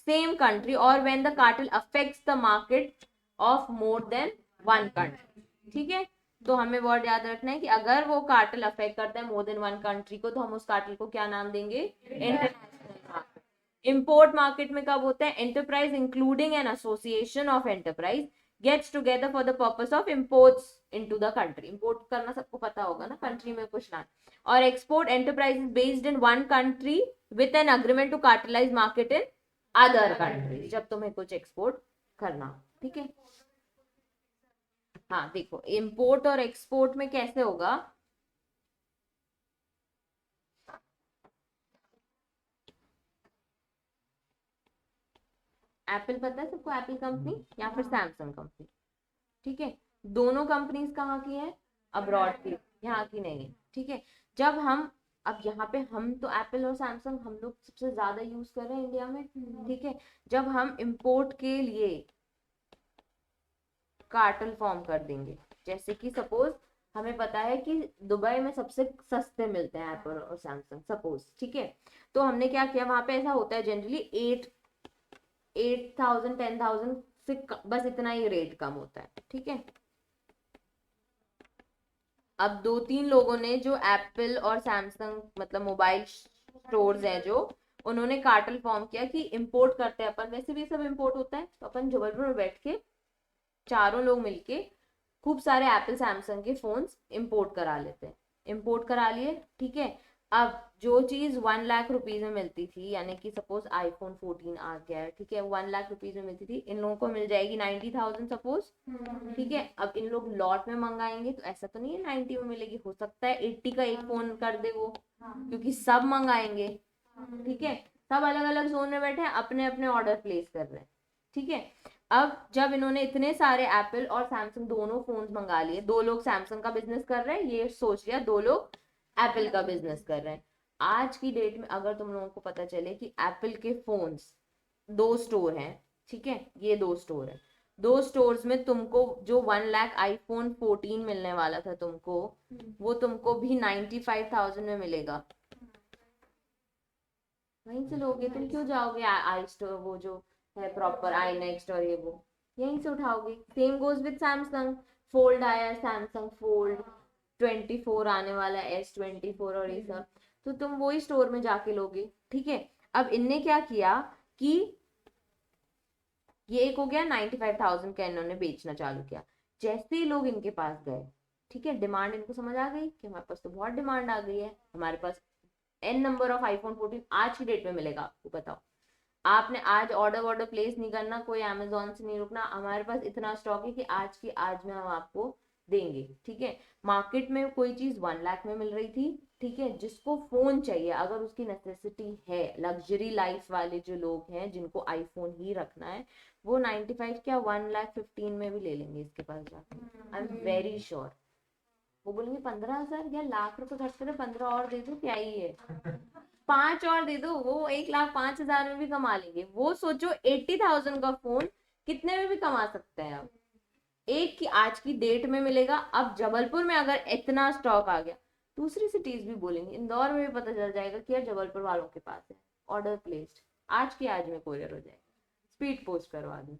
same country और when the cartel affects the market of more than one country, ठीक है। तो हमें वर्ड याद रखना है कि अगर वो कार्टल अफेक्ट करता है मोर देन वन कंट्री को तो हम उस कार्टल को क्या नाम देंगे, इंटरनेशनल मार्केट। इम्पोर्ट मार्केट में कब होता है, enterprise including an association of enterprise gets together for the purpose of imports into the country, import करना सबको पता होगा ना, कंट्री में कुछ ना। और export enterprise is based in one country with an agreement to cartelize market in other country, जब तुम्हें कुछ एक्सपोर्ट करना, ठीक है। हाँ देखो इम्पोर्ट और एक्सपोर्ट में कैसे होगा, एप्पल पता है सबको, एप्पल कंपनी या फिर सैमसंग कंपनी, ठीक है। दोनों कंपनीज कहाँ की है, अब्रॉड की, यहाँ की नहीं है, ठीक है। जब हम अब यहाँ पे हम तो एप्पल और सैमसंग हम लोग सबसे ज्यादा यूज कर रहे हैं इंडिया में, ठीक है। जब हम इंपोर्ट के लिए कार्टल फॉर्म कर देंगे, जैसे कि सपोज हमें पता है कि दुबई में सबसे सस्ते मिलते हैं एप्पल और सैमसंग सपोज, ठीक है। तो हमने क्या किया, वहां पे ऐसा होता है जनरली 8,000 10,000 से बस इतना ही रेट कम होता है, ठीक है। अब दो तीन लोगों ने जो एप्पल और सैमसंग मतलब मोबाइल स्टोर्स हैं जो, उन्होंने कार्टल फॉर्म किया कि इंपोर्ट करते हैं अपन, वैसे भी सब इंपोर्ट होता है, तो अपन जबलपुर में बैठ के चारों लोग मिलके खूब सारे एप्पल सैमसंग के फोन्स इंपोर्ट करा लेते हैं, इंपोर्ट करा लिए, ठीक है। अब जो चीज 1 लाख रुपीज में मिलती थी, यानी कि सपोज आईफोन 14 आ गया है, ठीक है, 1 लाख रुपीज में मिलती थी, इन लोगों को मिल जाएगी 90,000 सपोज, ठीक है। अब इन लोग लॉट में मंगाएंगे तो ऐसा तो नहीं है 90 में मिलेगी, हो सकता है 80 का एक फोन कर दे वो, क्योंकि सब मंगाएंगे, ठीक है। सब अलग अलग जोन में बैठे हैं, अपने अपने ऑर्डर प्लेस कर रहे हैं, ठीक है। अब जब इन्होंने इतने सारे एप्पल और सैमसंग दोनों फोन्स मंगा लिए, दो लोग सैमसंग का बिजनेस कर रहे हैं, ये सोच लिया दो लोग एप्पल का बिजनेस कर रहे हैं। आज की डेट में अगर तुम लोगों को पता चले कि एप्पल के फोन्स दो स्टोर हैं, ठीक है, ये दो स्टोर है, दो स्टोर्स में तुमको जो 1 लाख आईफोन 14 मिलने वाला था तुमको, वो तुमको भी 95,000 में मिलेगा, वहीं से लोगे, तुम क्यों जाओगे आई स्टोर, वो जो है प्रॉपर आई नेक्स्ट और ये वो, यहीं से उठाओगे। Same goes with Samsung, fold आया, सैमसंग फोल्ड 24 आने वाला है, S24 और ये सब, तो तुम वही स्टोर में जाके लोगे, ठीक है। अब इनने क्या किया कि ये एक हो गया 95,000 का इन्होंने बेचना चालू किया, जैसे ही लोग इनके पास गए, ठीक है, डिमांड इनको समझ आ गई कि हमारे पास तो बहुत डिमांड आ गई है, हमारे पास n नंबर ऑफ आईफोन 14 आज की डेट में मिलेगा आपको, बताओ। आपने आज ऑर्डर प्लेस नहीं करना, कोई अमेजोन से नहीं रुकना, हमारे पास इतना स्टॉक है कि आज की आज में हम आपको देंगे, ठीक है। मार्केट में कोई चीज 1 लाख में मिल रही थी, ठीक है, जिसको फोन चाहिए, अगर उसकी नेसेसिटी है, लग्जरी लाइफ वाले जो लोग हैं जिनको आईफोन ही रखना है, वो 95 क्या 1,15,000 में भी ले लेंगे इसके पास जाकर, आई एम वेरी श्योर। वो बोलेंगे 15,000 या लाख रुपए खर्च करे, 15 और दे दो क्या ही है, 5 और दे दो, वो 1,05,000 में भी कमा लेंगे। वो सोचो 80,000 का फोन कितने में भी कमा सकते हैं आप, एक की आज की डेट में मिलेगा। अब जबलपुर में अगर इतना स्टॉक आ गया, दूसरी सिटीज भी बोलेंगे, इंदौर में भी पता चल जाएगा कि यार जबलपुर वालों के पास है, ऑर्डर प्लेस्ड, आज के आज में कोरियर हो जाएगा, स्पीड पोस्ट करवा दूं।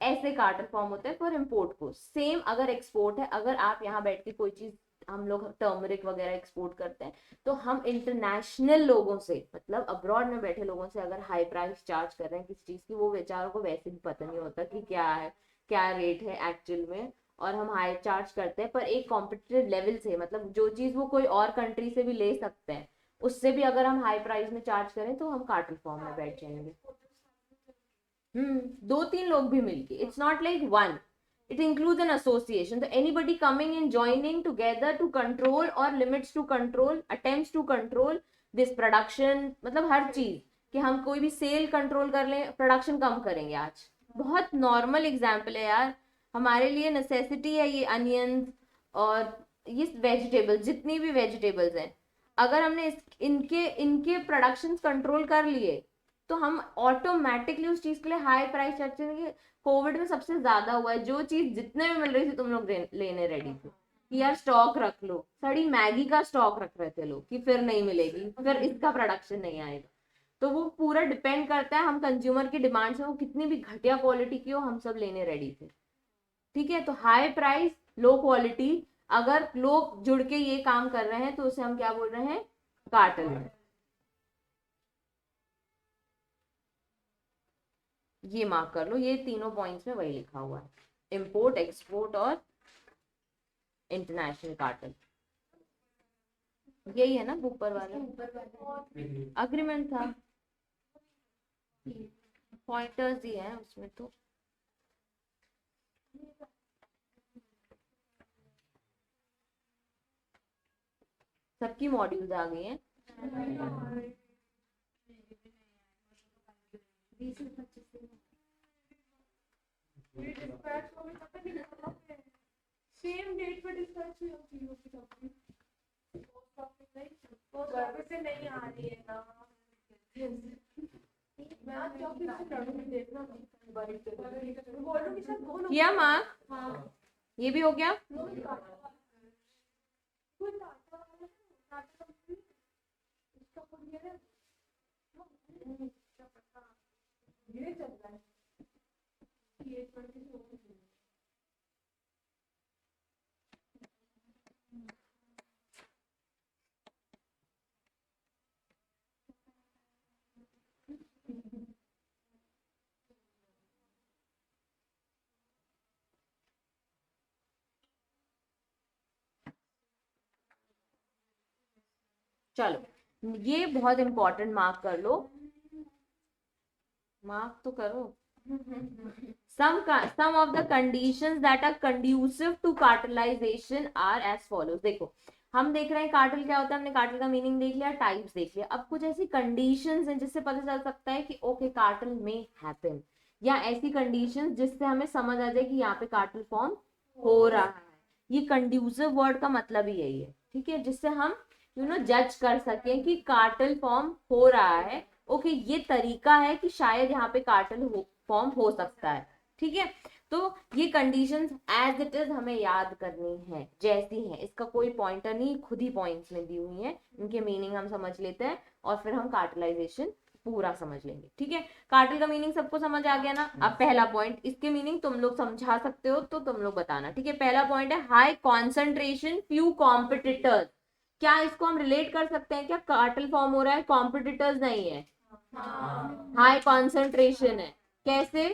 ऐसे कार्टल फॉर्म होते हैं फॉर इम्पोर्ट को। सेम अगर एक्सपोर्ट है, अगर आप यहाँ बैठ के कोई चीज, हम लोग टर्मरिक वगैरह एक्सपोर्ट करते हैं, तो हम इंटरनेशनल लोगों से, मतलब अब्रॉड में बैठे लोगों से अगर हाई प्राइस चार्ज कर रहे हैं किसी चीज की, वो बेचारों को वैसे भी पता नहीं होता कि क्या है, क्या रेट है एक्चुअल में, और हम हाई चार्ज करते हैं, पर एक कॉम्पिटिटिव लेवल से, मतलब जो चीज वो कोई और कंट्री से भी ले सकते हैं, उससे भी अगर हम हाई प्राइस में चार्ज करें तो हम कार्टल फॉर्म में बैठ जाएंगे। दो तीन लोग भी मिलके, it's not like one, it includes an association, so anybody coming and joining together to control or limits to control, attempts to control this production, मतलब हर चीज कि हम कोई भी सेल कंट्रोल कर लें, प्रोडक्शन कम करेंगे। आज बहुत नॉर्मल एग्जांपल है यार, हमारे लिए नेसेसिटी है ये अनियंस और ये वेजिटेबल्स, जितनी भी वेजिटेबल्स हैं, अगर हमने इनके इनके प्रोडक्शन कंट्रोल कर लिए तो हम ऑटोमेटिकली उस चीज के लिए हाई प्राइस चार्ज करेंगे। कोविड में सबसे ज्यादा हुआ है, जो चीज जितने में मिल रही थी तुम लोग लेने रेडी थे कि यार स्टॉक रख लो, सड़ी मैगी का स्टॉक रख रहे थे लोग कि फिर नहीं मिलेगी, फिर इसका प्रोडक्शन नहीं आएगा। तो वो पूरा डिपेंड करता है हम कंज्यूमर की डिमांड से, वो कितनी भी घटिया क्वालिटी की हो हम सब लेने रेडी थे। ठीक है, तो हाई प्राइस लो क्वालिटी, अगर लोग जुड़ के ये काम कर रहे हैं तो उसे हम क्या बोल रहे हैं, कार्टेल। ये मार्क कर लो, ये तीनों पॉइंट्स में वही लिखा हुआ है, इंपोर्ट, एक्सपोर्ट और इंटरनेशनल कार्टल। यही है ना ऊपर वाला अग्रीमेंट था, पॉइंटर्स ही है उसमें तो। सबकी मॉड्यूल्स आ गई हैं।
सेम डेट पर डिस्पैच हुई होती है उसकी कंपनी, पोस्ट ऑफिस से नहीं आ रही है ना। मैं आज ऑफिस से लड़ूंगी, देखना बोलूंगी सर दोनों
किया मार्क,
हाँ
ये भी हो गया।
ये चल रहा है ये
चलो ये बहुत इंपॉर्टेंट, मार्क कर लो, मार्क तो करो। some of the conditions that are conducive to cartelization are as follows। देखो हम देख रहे हैं कार्टल क्या होता है, हमने कार्टल का मीनिंग देख लिया, टाइप्स देख लिया, अब कुछ ऐसी कंडीशंस हैं जिससे पता चल सकता है कि ओके कार्टल में हैपन, या ऐसी कंडीशंस जिससे हमें समझ आ जाए कि यहाँ पे कार्टल फॉर्म हो रहा है। ये कंड्यूसिव वर्ड का मतलब ही यही है, ठीक है, जिससे हम जज कर सकें कि कार्टल फॉर्म हो रहा है। ओके ये तरीका है कि शायद यहाँ पे कार्टल फॉर्म हो सकता है। ठीक है, तो ये कंडीशंस एज इट इज हमें याद करनी है, जैसी है, इसका कोई पॉइंटर नहीं, खुद ही पॉइंट्स में दी हुई है, इनके मीनिंग हम समझ लेते हैं और फिर हम कार्टलाइजेशन पूरा समझ लेंगे। ठीक है, कार्टल का मीनिंग सबको समझ आ गया ना। अब पहला पॉइंट, इसके मीनिंग तुम लोग समझा सकते हो तो तुम लोग बताना। ठीक है, पहला पॉइंट है हाई कॉन्सेंट्रेशन फ्यू कॉम्पिटिटर्स। क्या इसको हम रिलेट कर सकते हैं, क्या कार्टल फॉर्म हो रहा है, कॉम्पिटिटर्स नहीं है, हाई कॉन्सेंट्रेशन है। कैसे,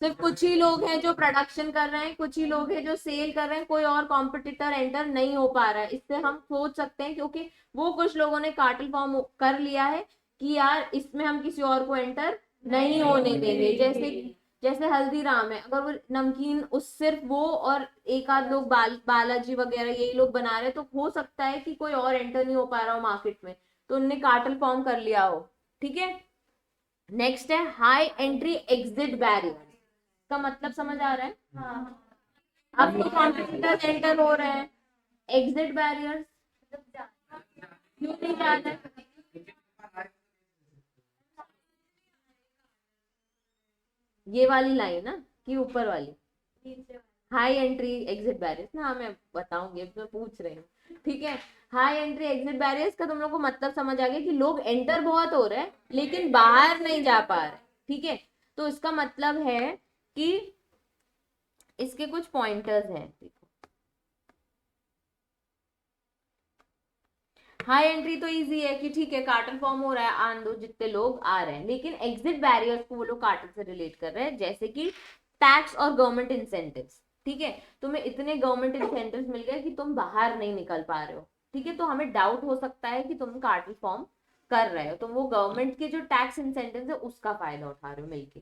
सिर्फ कुछ ही लोग हैं जो प्रोडक्शन कर रहे हैं, कुछ ही लोग हैं जो सेल कर रहे हैं, कोई और कॉम्पिटिटर एंटर नहीं हो पा रहा है। इससे हम सोच सकते हैं क्योंकि वो कुछ लोगों ने कार्टल फॉर्म कर लिया है कि यार इसमें हम किसी और को एंटर नहीं होने देंगे। जैसे जैसे हल्दीराम है, अगर वो नमकीन उस सिर्फ वो और एक आध लोग बालाजी वगैरह यही लोग बना रहे, तो हो सकता है कि कोई और एंटर नहीं हो पा रहा हो मार्केट में, तो उनने कार्टल फॉर्म कर लिया हो। ठीक है, नेक्स्ट है हाई एंट्री एग्जिट बैरियर। का मतलब समझ आ रहा है, अब तो कॉम्पिटिटर्स एंटर हो रहे हैं, एग्जिट बैरियर्स क्यों नहीं जा रहे हैं, ये वाली लाइन ना कि ऊपर वाली, हाई एंट्री एग्जिट बैरियर्स ना, मैं बताऊंगी, अब मैं पूछ रही हूँ, ठीक है। हाई एंट्री एग्जिट बैरियर्स का तुम लोग को मतलब समझ आ गया कि लोग एंटर बहुत हो रहे हैं लेकिन बाहर नहीं जा पा रहे, ठीक है। तो इसका मतलब है कि इसके कुछ पॉइंटर्स हैं। हाई एंट्री तो इजी है कि ठीक है कार्टल फॉर्म हो रहा है, आन दो जितने लोग आ रहे हैं, लेकिन एग्जिट बैरियर्स को वो लोग कार्टल से रिलेट कर रहे हैं, जैसे कि टैक्स और गवर्नमेंट इंसेंटिव्स, ठीक है। तुम्हें इतने गवर्नमेंट इंसेंटिव्स मिल गए कि तुम बाहर नहीं निकल पा रहे हो, ठीक है, तो हमें डाउट हो सकता है कि तुम कार्टल फॉर्म कर रहे हो, तुम वो गवर्नमेंट के जो टैक्स इंसेंटिव है उसका फायदा उठा रहे हो मिलके,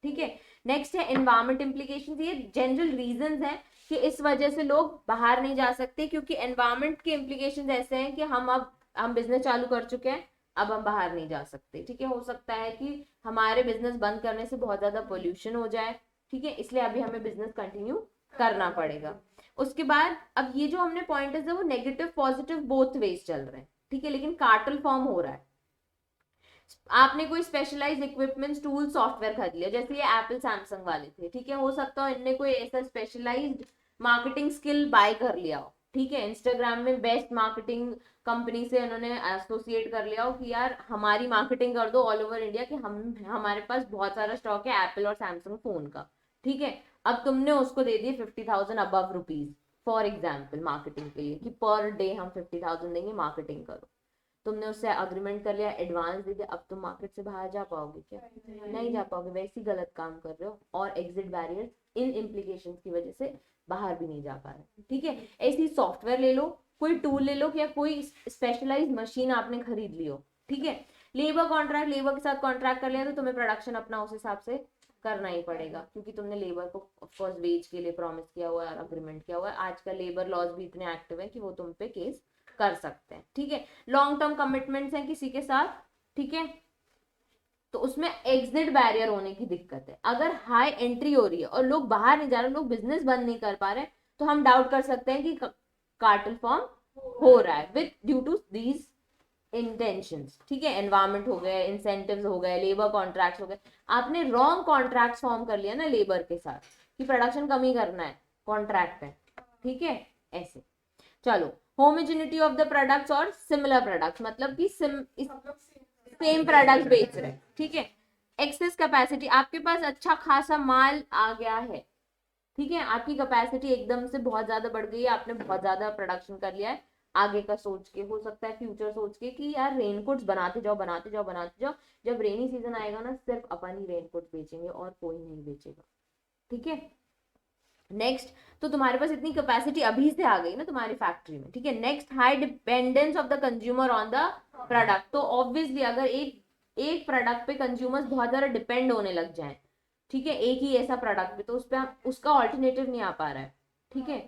ठीक है। नेक्स्ट है एनवायरमेंट इम्प्लीकेशन, ये जनरल रीजन है कि इस वजह से लोग बाहर नहीं जा सकते, क्योंकि एनवायरमेंट के इम्प्लीकेशंस ऐसे हैं कि हम बिजनेस चालू कर चुके हैं, अब हम बाहर नहीं जा सकते, ठीक है। हो सकता है कि हमारे बिजनेस बंद करने से बहुत ज्यादा पोल्यूशन हो जाए, ठीक है, इसलिए अभी हमें बिजनेस कंटिन्यू करना पड़ेगा। उसके बाद अब ये जो हमने पॉइंटर्स है वो नेगेटिव पॉजिटिव बोथ वेज चल रहे हैं, ठीक है, लेकिन कार्टल फॉर्म हो रहा है। आपने कोई स्पेशलाइज इक्विपमेंट्स टूल सॉफ्टवेयर खरीद लिया, जैसे ये एप्पल सैमसंग वाले थे, ठीक है, हो सकता है इनने कोई ऐसा स्पेशलाइज्ड मार्केटिंग स्किल बाय कर लिया हो, ठीक है, इंस्टाग्राम में बेस्ट मार्केटिंग कंपनी से उन्होंने एसोसिएट कर लिया हो कि यार हमारी मार्केटिंग कर दो ऑल ओवर इंडिया, कि हम हमारे पास बहुत सारा स्टॉक है एप्पल और सैमसंग फोन का, ठीक है। अब तुमने उसको दे दिए 50,000 above rupees for example marketing के लिए, कि पर डे हम 50,000 देंगे, मार्केटिंग करो। तुमने उससे अग्रीमेंट कर लिया, एडवांस दे दिया, अब तुम मार्केट से बाहर जा पाओगे क्या? नहीं जा पाओगे, वैसे ही गलत काम कर रहे हो, और एग्जिट बैरियर्स इन इम्प्लीकेशंस की वजह से बाहर भी नहीं जा पा रहे, ठीक है। ऐसी सॉफ्टवेयर ले लो, कोई टूल ले लो, या कोई स्पेशलाइज मशीन आपने खरीद ली हो, ठीक है। लेबर कॉन्ट्रैक्ट, लेबर के साथ कॉन्ट्रैक्ट कर लिया तो तुम्हें प्रोडक्शन अपना उस हिसाब से करना ही पड़ेगा, क्योंकि तुमने लेबर को ऑफकोर्स वेज के लिए प्रॉमिस किया हुआ है और अग्रीमेंट किया हुआ है। आजकल लेबर लॉज भी इतने एक्टिव है कि वो तुम पे केस कर सकते हैं, ठीक है। लॉन्ग टर्म कमिटमेंट्स हैं किसी के साथ, ठीक है, तो उसमें एग्जिट बैरियर होने की दिक्कत है। अगर हाई एंट्री हो रही है और लोग बाहर नहीं जा रहे, लोग बिजनेस बंद नहीं कर पा रहे, तो हम डाउट कर सकते हैं कि कार्टल फॉर्म हो रहा है with due to these intentions, ठीक है। एनवायरमेंट हो गए, इंसेंटिव्स हो गए, लेबर कॉन्ट्रैक्ट्स हो गए, आपने रॉन्ग कॉन्ट्रैक्ट फॉर्म कर लिया ना लेबर के साथ कि प्रोडक्शन कम ही करना है, कॉन्ट्रैक्ट है, ठीक है, ऐसे। चलो, होमोजेनिटी ऑफ द प्रोडक्ट्स और सिमिलर प्रोडक्ट्स, मतलब कि सेम प्रोडक्ट बेच रहे, ठीक है। एक्सेस कैपेसिटी, आपके पास अच्छा खासा माल आ गया है, ठीक है, आपकी कैपेसिटी एकदम से बहुत ज्यादा बढ़ गई है, आपने बहुत ज्यादा प्रोडक्शन कर लिया है, आगे का सोच के, हो सकता है फ्यूचर सोच के कि यार रेनकोट्स बनाते जाओ बनाते जाओ बनाते जाओ, जब रेनी सीजन आएगा ना सिर्फ अपन ही रेनकोट बेचेंगे और कोई नहीं बेचेगा, ठीक है। नेक्स्ट, तो तुम्हारे पास इतनी कैपेसिटी अभी से आ गई ना तुम्हारी फैक्ट्री में, ठीक है। Next, high dependence of the consumer on the product, तो ऑब्वियसली अगर एक प्रोडक्ट पे कंज्यूमर्स बहुत ज्यादा डिपेंड होने लग जाए, ठीक है, एक ही ऐसा प्रोडक्ट पे, तो उस पर उसका ऑल्टरनेटिव नहीं आ पा रहा है, ठीक है,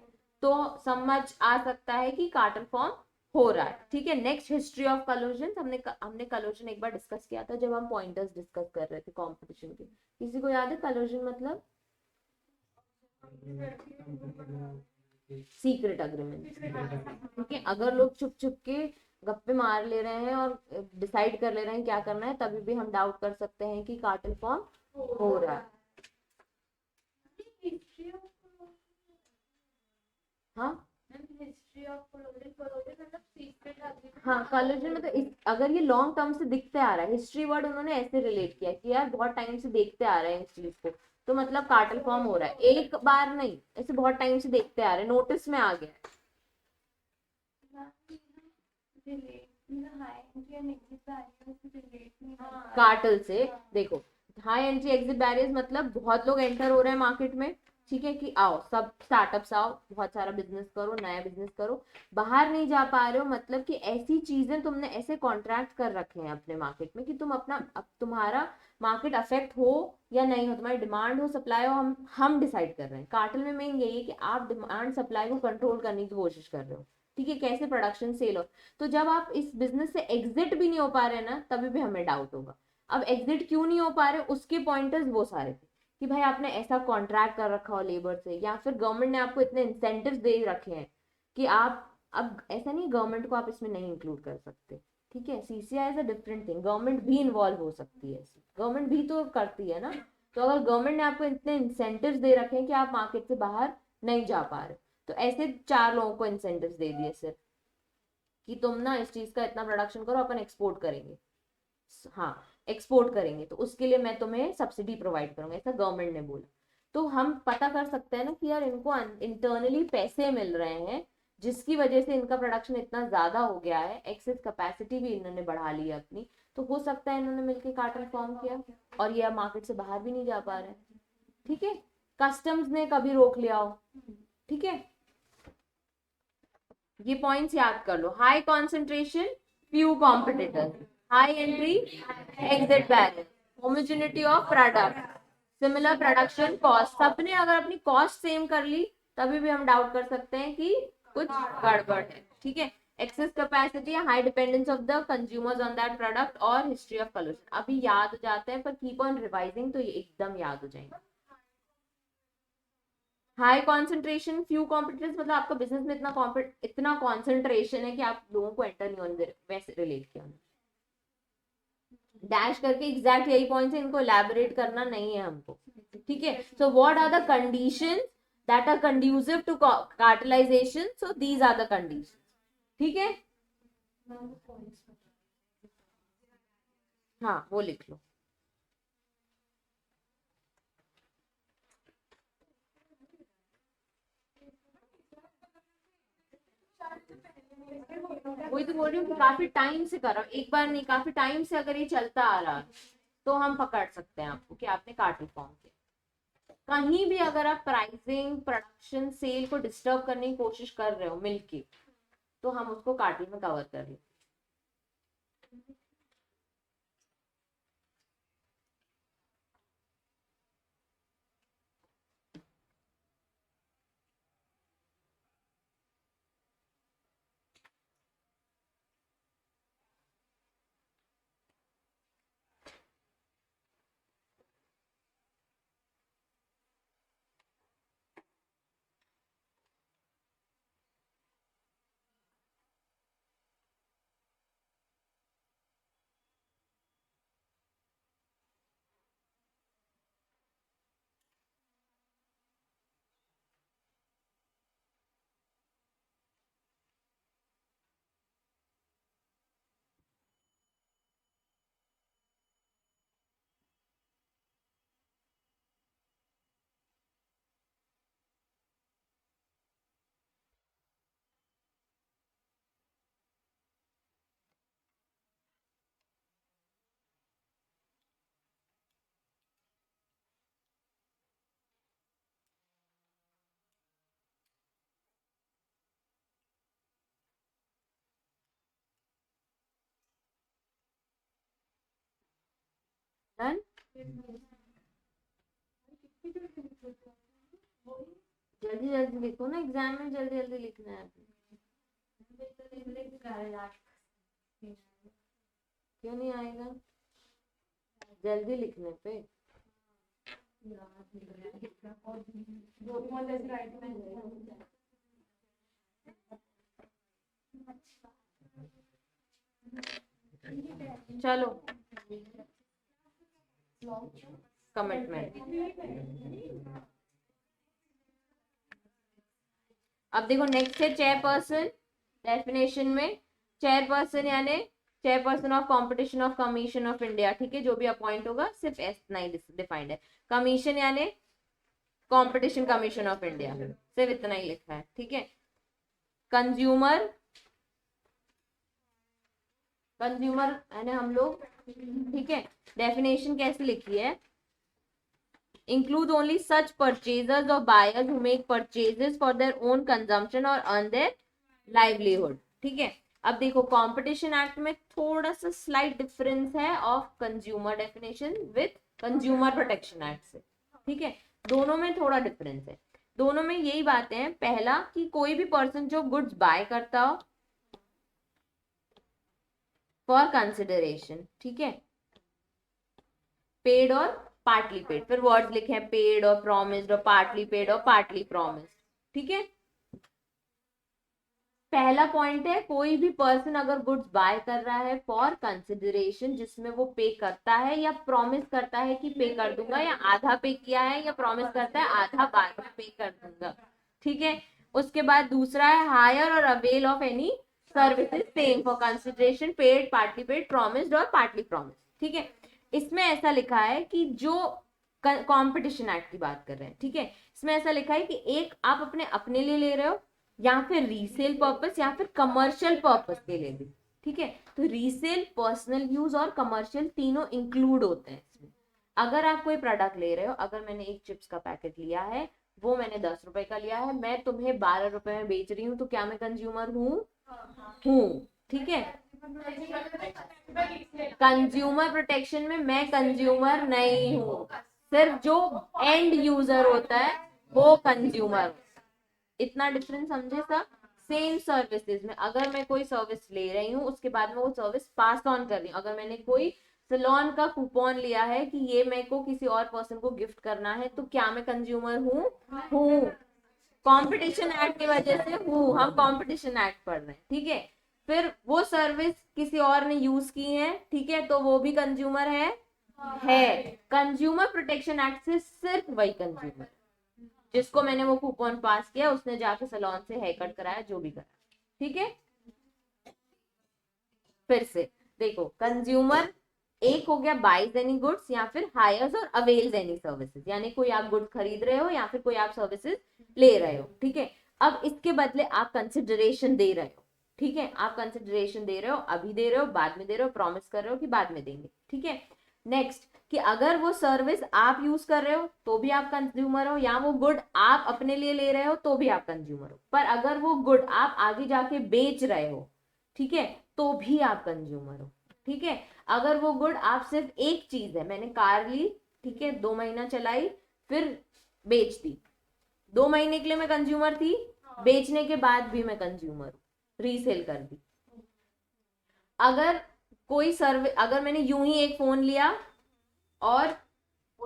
तो समझ आ सकता है कि कार्टल फॉर्म हो रहा है, ठीक है। नेक्स्ट, हिस्ट्री ऑफ कलोजन, हमने कलोजन एक बार डिस्कस किया था जब हम पॉइंटर्स डिस्कस कर रहे थे कंपटीशन के, किसी को याद है कलोजन मतलब? सीक्रेट अग्रीमेंट, ठीक है, अगर लोग छुप छुप के गप्पे मार ले रहे हैं और डिसाइड कर ले रहे हैं क्या करना है, तभी भी हम डाउट कर सकते हैं कि कार्टल फॉर्म हो रहा है। हाँ हाँ, कॉलेजन में तो अगर ये लॉन्ग टर्म से दिखते आ रहा है, हिस्ट्री वर्ड उन्होंने ऐसे रिलेट किया कि यार बहुत टाइम से देखते आ रहे हैं इस चीज को, तो मतलब कार्टल फॉर्म हो रहा है, एक बार नहीं, ऐसे बहुत टाइम से देखते आ रहे हैं, नोटिस में आ गया कार्टल से। देखो, हाई एंट्री एग्जिट बैरियर्स मतलब बहुत लोग एंटर हो रहे हैं मार्केट में, ठीक है, कि आओ सब स्टार्टअप्स आओ, बहुत सारा बिजनेस करो, नया बिजनेस करो, बाहर नहीं जा पा रहे हो, मतलब कि ऐसी चीजें तुमने ऐसे कॉन्ट्रैक्ट कर रखे हैं अपने मार्केट में कि तुम अपना, अब तुम्हारा मार्केट अफेक्ट हो या नहीं हो, तुम्हारी डिमांड हो सप्लाई हो, हम डिसाइड कर रहे हैं। कार्टल में मेन यही है कि आप डिमांड सप्लाई को कंट्रोल करने की कोशिश कर रहे हो, ठीक है, कैसे प्रोडक्शन सेल हो। तो जब आप इस बिजनेस से एग्जिट भी नहीं हो पा रहे ना, तभी भी हमें डाउट होगा। अब एग्जिट क्यों नहीं हो पा रहे, उसके पॉइंटर्स वो सारे थे कि भाई आपने ऐसा कॉन्ट्रैक्ट कर रखा हो लेबर से, या फिर गवर्नमेंट ने आपको इतने इंसेंटिव्स दे रखे हैं कि आप, अब ऐसा नहीं गवर्नमेंट को आप इसमें नहीं इंक्लूड कर सकते, ठीक है, CCI is a different thing, government भी इन्वॉल्व हो सकती है, गवर्नमेंट भी तो करती है ना। तो अगर गवर्नमेंट ने आपको इतने इंसेंटिव्स दे रखे हैं कि आप मार्केट से बाहर नहीं जा पा रहे, तो ऐसे 4 लोगों को इंसेंटिव्स दे दिए सिर्फ कि तुम ना इस चीज का इतना प्रोडक्शन करो, अपन एक्सपोर्ट करेंगे, हाँ एक्सपोर्ट करेंगे, तो उसके लिए मैं तुम्हें सब्सिडी प्रोवाइड करूंगा, ऐसा गवर्नमेंट ने बोला। तो हम पता कर सकते हैं ना कि यार इनको इंटरनली पैसे मिल रहे हैं, जिसकी वजह से इनका प्रोडक्शन इतना ज्यादा हो गया है, एक्सेस कैपेसिटी भी इन्होंने बढ़ा ली है अपनी, तो हो सकता है इन्होंने मिलकर कार्टेल फॉर्म किया और ये अब मार्केट से बाहर भी नहीं जा पा रहे हैं, ठीक है। कस्टम्स ने कभी रोक लिया हो, ठीक है। ये पॉइंट्स याद कर लो, high concentration, few competitors, high entry exit barrier, homogeneity of product, similar production cost, सबने अगर अपनी कॉस्ट सेम कर ली तभी भी हम डाउट कर सकते हैं कि कुछ गड़बड़ है, ठीक है। Access capacity, high dependence of the consumers on that product और हिस्ट्री ऑफ पोल्यूशन, अभी याद हो जाते हैं पर कीप ऑन रिवाइजिंग तो ये एकदम याद हो जाएंगे। हाई कॉन्सेंट्रेशन, फ्यू कॉम्पिटिटर्स, मतलब आपका बिजनेस में इतना कॉन्सेंट्रेशन है कि आप लोगों को एंटर नहीं होने दे रहे, वैसे रिलेट किया डैश करके, एग्जैक्ट यही पॉइंट है, इनको एलैबोरेट करना नहीं है हमको, ठीक है। So what are the conditions that are conducive to cartelization, so these are the conditions, ठीक है। हाँ वो लिख लो। वही तो बोल रही हूँ कि काफी टाइम से कर रहा हूँ, एक बार नहीं काफी टाइम से अगर ये चलता आ रहा है तो हम पकड़ सकते हैं आपको कि आपने कार्टेल फॉर्म किया। कहीं भी अगर आप प्राइसिंग, प्रोडक्शन, सेल को डिस्टर्ब करने की कोशिश कर रहे हो मिलके, तो हम उसको कार्टेल में कवर कर लें। डन, जल्दी जल्दी लिखो ना, एग्जाम में जल्दी जल्दी लिखना है। क्यों नहीं आएगा, जल्दी लिखने पे। चलो कमिटमेंट, अब देखो नेक्स्ट है चेयरपर्सन। डेफिनेशन में चेयरपर्सन यानी chairperson of competition of commission of India, ठीक है, जो भी अपॉइंट होगा सिर्फ इतना ही डिफाइंड है। कमीशन यानी कंपटीशन कमीशन ऑफ इंडिया, सिर्फ इतना ही लिखा है, ठीक है। कंज्यूमर, कंज्यूमर यानी हम लोग, ठीक है। डेफिनेशन कैसे लिखी है, include only such purchasers or buyers who make purchases for their own consumption or earn their livelihood, ठीक है। अब देखो कंपटीशन एक्ट में थोड़ा सा स्लाइट डिफरेंस है of consumer definition with consumer protection act से, ठीक है, दोनों में थोड़ा डिफरेंस है। दोनों में यही बातें हैं, पहला कि कोई भी पर्सन जो गुड्स बाय करता हो फॉर कंसिडरेशन, ठीक है, पेड और पार्टली पेड, फिर वर्ड्स लिखे हैं पेड और प्रॉमिस्ड और पार्टली पेड और पार्टली प्रॉमिस्ड, ठीक है। पहला पॉइंट है कोई भी पर्सन अगर गुड्स बाय कर रहा है फॉर कंसिडरेशन, जिसमें वो पे करता है या प्रॉमिस करता है कि पे कर दूंगा, या आधा पे किया है या प्रॉमिस करता है आधा बाद में पे कर दूंगा, ठीक है। उसके बाद दूसरा है हायर और avail of any services same for consideration paid, partly paid, promised और पार्टली प्रॉमिस्ड। ठीक है, इसमें ऐसा लिखा है कि जो कंपटीशन एक्ट की बात कर रहे हैं, ठीक है, इसमें ऐसा लिखा है कि एक आप अपने लिए ले रहे हो, या फिर रीसेल पर्पस, या फिर कमर्शियल पर्पस के लिए भी। ठीक है, तो रीसेल, पर्सनल यूज और कमर्शियल तीनों इंक्लूड होते हैं इसमें। अगर आप कोई प्रोडक्ट ले रहे हो, अगर मैंने एक चिप्स का पैकेट लिया है, वो मैंने 10 रुपए का लिया है, मैं तुम्हें 12 रुपए में बेच रही हूँ, तो क्या मैं कंज्यूमर हूँ? ठीक है, कंज्यूमर प्रोटेक्शन में मैं कंज्यूमर नहीं हूँ, सिर्फ जो एंड यूजर होता है वो कंज्यूमर। इतना डिफरेंस समझे सब। सेम सर्विसेज में अगर मैं कोई सर्विस ले रही हूँ, उसके बाद में वो सर्विस पास ऑन कर रही हूँ, अगर मैंने कोई सलोन का कूपन लिया है कि ये मेरे को किसी और पर्सन को गिफ्ट करना है, तो क्या मैं कंज्यूमर हूँ? कंपटीशन एक्ट की वजह से हूँ, हम कंपटीशन एक्ट पढ़ रहे हैं। ठीक है, फिर वो सर्विस किसी और ने यूज की है, ठीक है, तो वो भी कंज्यूमर है। कंज्यूमर प्रोटेक्शन एक्ट से सिर्फ वही कंज्यूमर, जिसको मैंने वो कूपन पास किया, उसने जाके सलोन से हेयर कट कराया, जो भी करा। ठीक है, फिर से देखो, कंज्यूमर एक हो गया बाइज एनी गुड्स, या फिर हायर्स और अवेल्स एनी सर्विसेज, यानी कोई आप गुड्स खरीद रहे हो या फिर कोई आप सर्विसेज ले रहे हो। ठीक है, अब इसके बदले आप कंसिडरेशन दे रहे हो। ठीक है, आप कंसिडरेशन दे रहे हो, अभी दे रहे हो, बाद में दे रहे हो, प्रॉमिस कर रहे हो कि बाद में देंगे। ठीक है, नेक्स्ट कि अगर वो सर्विस आप यूज कर रहे हो तो भी आप कंज्यूमर हो, या वो गुड आप अपने लिए ले रहे हो तो भी आप कंज्यूमर हो। पर अगर वो गुड आप आगे जाके बेच रहे हो, ठीक है, तो भी आप कंज्यूमर हो। ठीक है, अगर वो गुड आप सिर्फ एक चीज है, मैंने कार ली, ठीक है, 2 महीना चलाई, फिर बेच दी, 2 महीने के लिए मैं कंज्यूमर थी, बेचने के बाद भी मैं कंज्यूमर हूँ, रीसेल कर दी। अगर कोई सर्विस, अगर मैंने यूं ही एक फोन लिया और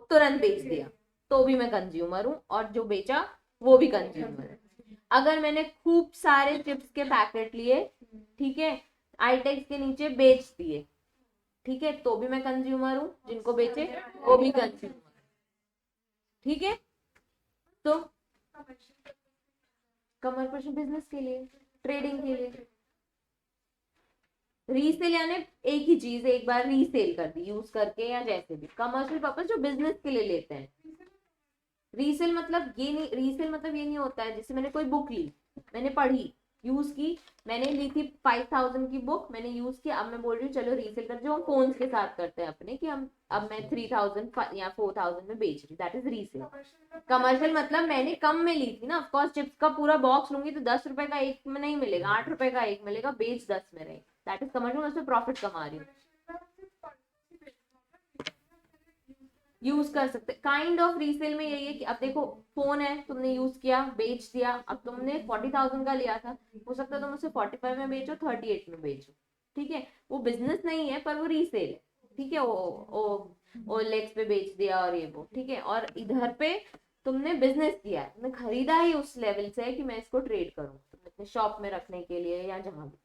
तुरंत बेच दिया, तो भी मैं कंज्यूमर हूँ, और जो बेचा वो भी कंज्यूमर है। अगर मैंने खूब सारे चिप्स के पैकेट लिए, ठीक है, आईटेक्स के नीचे बेच दिए, ठीक है, तो भी मैं कंज्यूमर हूँ, जिनको बेचे वो भी कंज्यूमर। ठीक है, तो कमर्शियल बिजनेस के लिए, ट्रेडिंग के लिए, रीसेल यानी एक ही चीज एक बार रीसेल कर दी यूज करके या जैसे भी। कमर्शियल पर्पस जो बिजनेस के लिए लेते हैं। रीसेल मतलब ये नहीं, रीसेल मतलब ये नहीं होता है जैसे मैंने कोई बुक ली, मैंने पढ़ी, यूज की, मैंने ली थी 5000 की बुक, मैंने यूज की, अब मैं बोल रही हूँ चलो रीसेल कर, जो हम फोन के साथ करते हैं अपने, कि हम अब मैं 3000 या 4000 में बेच रही, दैट इज रीसेल। कमर्शियल मतलब मैंने कम में ली थी ना, ऑफकोर्स चिप्स का पूरा बॉक्स लूंगी तो 10 रुपए का एक में नहीं मिलेगा, 8 रुपए का एक मिलेगा, बेच 10 में रहे, दैट इज कमर्शियल, उसमें प्रॉफिट कमा रही हूँ। यूज कर सकते, काइंड ऑफ रीसेल में यही है कि अब देखो फोन है, तुमने यूज किया, बेच दिया, अब तुमने 40,000 का लिया था, हो सकता है तुम उसे 45 में बेचो, 38 में बेचो। ठीक है, वो बिजनेस नहीं है पर वो रीसेल है। ठीक है, वो लेक्स पे बेच दिया और ये वो, ठीक है, और इधर पे तुमने बिजनेस किया है, तुमने खरीदा ही उस लेवल से है कि मैं इसको ट्रेड करूँ, तुमने अपने शॉप में रखने के लिए या जहां भी।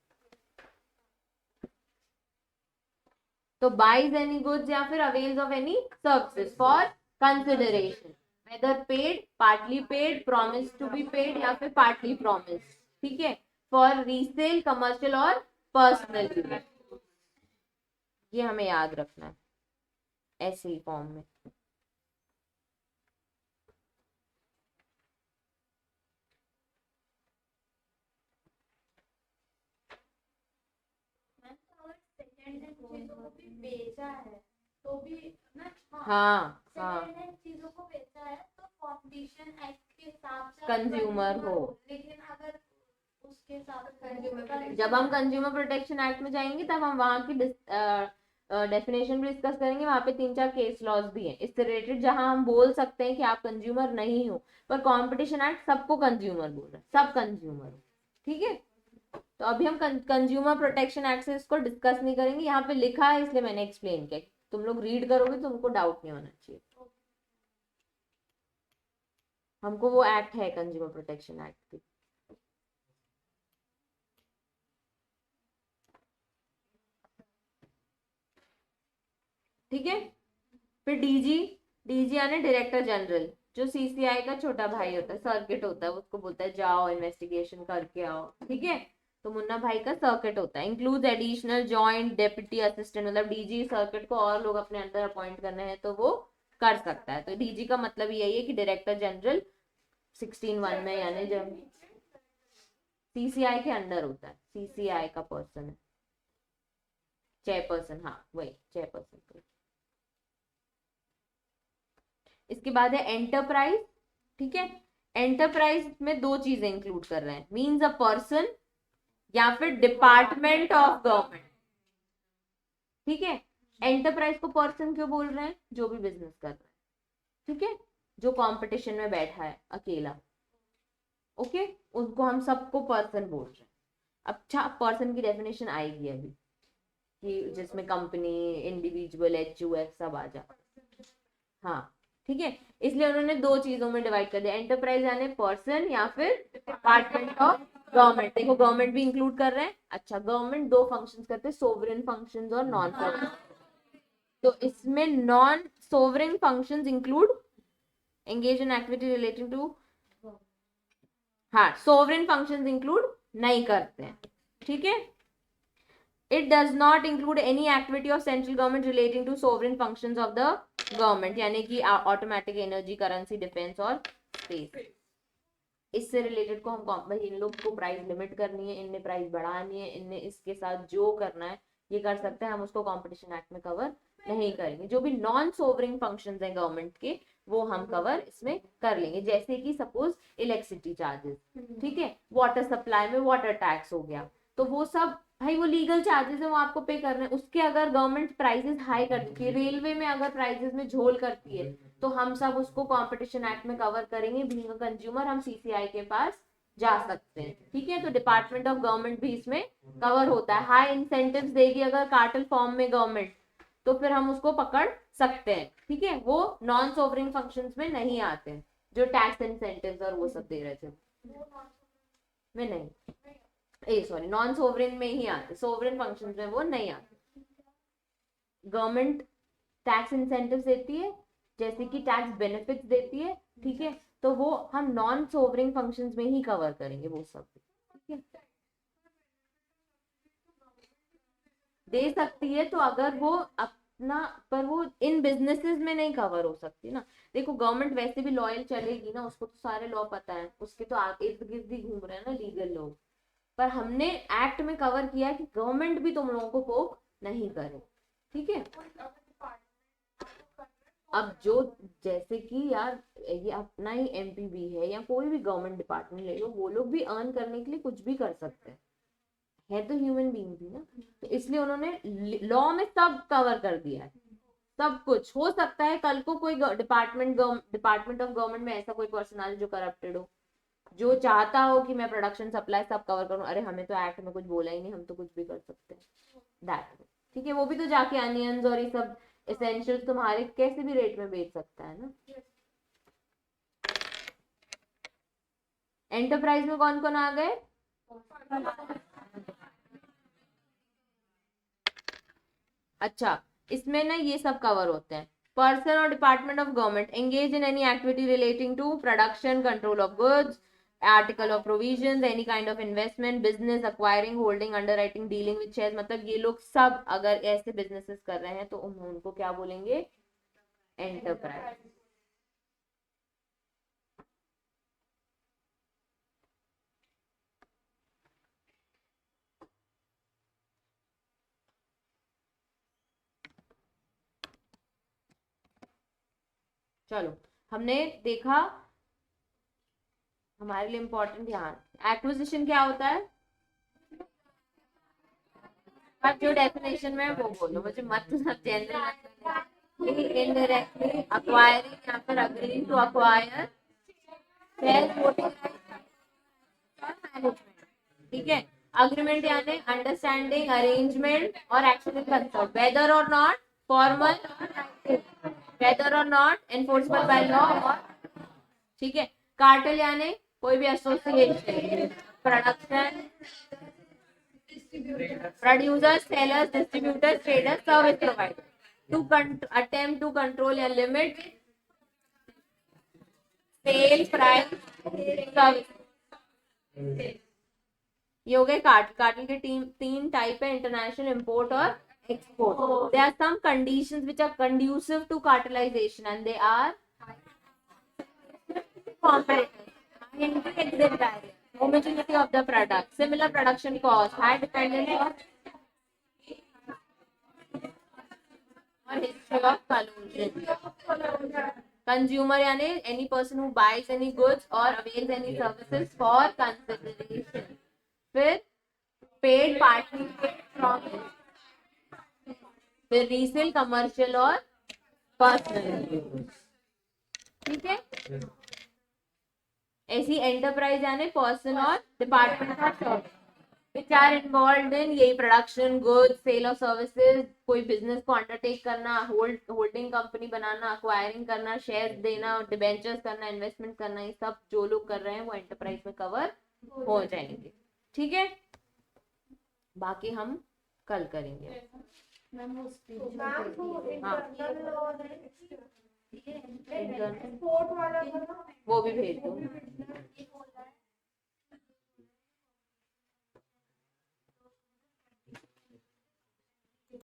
तो बाइज एनी गुड्स या फिर avails of any services for consideration, whether paid, partly paid, promise to be paid या फिर पार्टली प्रॉमिस। ठीक है, फॉर रीसेल, कमर्शियल और पर्सनल यूज। ये हमें याद रखना है ऐसे ही फॉर्म में।
चीजों को भी बेचा है तो भी ना,
हाँ
सेकेंड हैंड चीजों को बेचा है तो कंपटीशन एक्ट के हिसाब से
कंज्यूमर हो।
लेकिन अगर उसके हिसाब से कंज्यूमर,
जब हम कंज्यूमर प्रोटेक्शन एक्ट में जाएंगे तब हम वहां की डेफिनेशन भी डिस्कस करेंगे, वहां पे 3-4 केस लॉज भी हैं इससे रिलेटेड, जहां हम बोल सकते हैं कि आप कंज्यूमर नहीं हो, पर कंपटीशन एक्ट सबको कंज्यूमर बोल रहा है, सब कंज्यूमर हो। ठीक है, तो अभी हम कंज्यूमर प्रोटेक्शन एक्ट से इसको डिस्कस नहीं करेंगे, यहाँ पे लिखा है इसलिए मैंने एक्सप्लेन किया, तुम लोग रीड करोगे तो तुमको डाउट नहीं होना चाहिए। हमको वो एक्ट है कंज्यूमर प्रोटेक्शन एक्ट की। ठीक है, फिर डीजी, डीजी यानी डायरेक्टर जनरल, जो सीसीआई का छोटा भाई होता है, सर्किट होता है, उसको बोलता है जाओ इन्वेस्टिगेशन करके आओ, ठीक है। तो मुन्ना भाई का सर्किट होता है। Include additional joint deputy assistant, मतलब डीजी सर्किट को और लोग अपने अंदर अपॉइंट करने हैं तो वो कर सकता है। तो डीजी का मतलब यही है कि डायरेक्टर जनरल 16(1) में, यानी जब सीसीआई के अंडर होता है, सीसीआई का पर्सन है, चेयरपर्सन, हाँ वही चेयरपर्सन। इसके बाद है एंटरप्राइज, ठीक है। एंटरप्राइज में दो चीजें इंक्लूड कर रहे हैं, मींस अ पर्सन या फिर डिपार्टमेंट ऑफ गवर्नमेंट, ठीक है। एंटरप्राइज को पर्सन क्यों बोल रहे हैं? जो भी बिजनेस कर रहा है, ठीक है, जो कंपटीशन में बैठा है अकेला, ओके, उनको हम सबको पर्सन बोल रहे हैं। अच्छा, पर्सन की डेफिनेशन आएगी अभी कि जिसमें कंपनी, इंडिविजुअल, एचयूएफ सब आ जाए, हाँ, ठीक है। इसलिए उन्होंने दो चीजों में डिवाइड कर दिया, एंटरप्राइज यानी पर्सन या फिर डिपार्टमेंट ऑफ गवर्नमेंट। देखो गवर्नमेंट भी इंक्लूड कर रहे हैं। अच्छा, गवर्नमेंट दो फंक्शंस करते हैं, सोवरेन फंक्शंस और नॉन सोवरेन। तो इसमें non sovereign functions include engage in activity relating to, हाँ, सोवरेन फंक्शंस इंक्लूड नहीं करते हैं, ठीक है। It does not include any activity of central government relating to sovereign functions of the government, यानी कि ऑटोमेटिक एनर्जी, करेंसी, डिफेंस और space. इससे रिलेटेड को हम भाई इन लोग को प्राइस लिमिट करनी है, इनने प्राइस बढ़ानी है, इनने इसके साथ जो करना है ये कर सकते हैं, हम उसको कंपटीशन एक्ट में कवर नहीं करेंगे। जो भी नॉन सोवरिंग फंक्शंस हैं गवर्नमेंट के वो हम कवर इसमें कर लेंगे, जैसे कि सपोज इलेक्ट्रिसिटी चार्जेस, ठीक है, वाटर सप्लाई में वाटर टैक्स हो गया, तो वो सब भाई वो लीगल चार्जेस है, वो आपको पे करने हैं। उसके अगर गवर्नमेंट प्राइसेस हाई करती है, रेलवे में अगर प्राइसेस में झोल करती है, तो हम सब उसको कंपटीशन एक्ट में कवर करेंगे। बीइंग अ कंज्यूमर हम सीसीआई के पास जा सकते हैं, ठीक है। तो डिपार्टमेंट ऑफ गवर्नमेंट भी इसमें कवर होता है। हाई इंसेंटिव्स देगी अगर कार्टेल फॉर्म में गवर्नमेंट, तो फिर हम उसको पकड़ सकते हैं, ठीक है। वो नॉन सोवरिंग फंक्शंस में नहीं आते हैं, जो टैक्स इंसेंटिव्स और वो सब दे रहे थे में नहीं, सॉरी, नॉन सोवरेन में ही आते, सोवरेन फंक्शंस में वो नहीं आते। गवर्नमेंट टैक्स इंसेंटिव्स देती है, जैसे कि टैक्स बेनिफिट्स देती है, ठीक है, तो वो हम नॉन सोवरेन फंक्शंस में ही कवर करेंगे वो सब, ठीक है। दे सकती है, तो अगर वो अपना, पर वो इन बिजनेसेस में नहीं कवर हो सकती ना। देखो गवर्नमेंट वैसे भी लॉयल चलेगी ना, उसको तो सारे लॉ पता है, उसके तो इर्द गिर्द ही घूम रहे हैं ना लीगल लोग, पर हमने एक्ट में कवर किया है कि गवर्नमेंट भी तुम लोगों को पोक नहीं करे, ठीक है। अब जो, जैसे कि यार ये अपना ही एमपी भी है या कोई भी गवर्नमेंट डिपार्टमेंट ले लो, वो लोग भी अर्न करने के लिए कुछ भी कर सकते हैं, है तो ह्यूमन बीइंग भी ना। तो इसलिए उन्होंने लॉ में सब कवर कर दिया है, सब कुछ। हो सकता है कल को कोई डिपार्टमेंट ऑफ गवर्नमेंट में ऐसा कोई पर्सन आ जो करप्टेड हो, जो चाहता हो कि मैं प्रोडक्शन सप्लाई सब कवर करूं, अरे हमें तो एक्ट में कुछ बोला ही नहीं, हम तो कुछ भी कर सकते हैं, दैट, ठीक है। वो भी तो जाके अनियंस और ये सब एसेंशियल्स तुम्हारे कैसे भी रेट में बेच सकता है ना। एंटरप्राइज में कौन कौन आ गए? अच्छा, इसमें ना ये सब कवर होते हैं। पर्सन और department of government engage in any activity relating to production, control of goods, article of provision, any kind of investment, business, acquiring, holding, underwriting, dealing with share, मतलब ये लोग सब अगर ऐसे बिजनेसेस कर रहे हैं तो उनको क्या बोलेंगे? एंटरप्राइज। चलो, हमने देखा हमारे लिए इंपॉर्टेंट ध्यान, एक्विजिशन क्या होता है? अब जो डेफिनेशन में वो बोलो, मुझे मत जनरल इनडायरेक्टली अक्वायरिंग या फिर agreeing to acquire self voting management, ठीक है। अग्रीमेंट यानी अंडरस्टैंडिंग, अरेंजमेंट और actually concert, whether or not formal, whether or not enforceable by law, और ठीक है। कार्टेल यानी कोई भी association, production, producers, sellers, distributors, traders, service providers to attempt to control or limit sale price service, ये हो गए कार्टल। कार्टल के तीन टाइप है, इंटरनेशनल, इंपोर्ट और export. There are some conditions which are conducive to cartelization and they are exit barrier, homogeneity of the product, similar production cost, high dependence on or history of collusion. Consumer यानी any person who buys any goods or avails any services for consideration. फिर paid partly from, फिर resale, commercial और personal. ठीक है, ऐसी enterprise यानी person और department का service which are involve in यही production, goods, sale of services, कोई बिजनेस को अंडरटेक करना, होल्डिंग कंपनी बनाना, अक्वायरिंग करना, शेयर देना, डिबेंचर्स करना, इन्वेस्टमेंट करना, ये सब जो लोग कर रहे हैं वो एंटरप्राइज में कवर हो जाएंगे। ठीक है, बाकी हम कल करेंगे।
मैम वो
हाँ।
इंटरनल और एक्सपोर्ट वाला था ना,
वो भी भेज दो।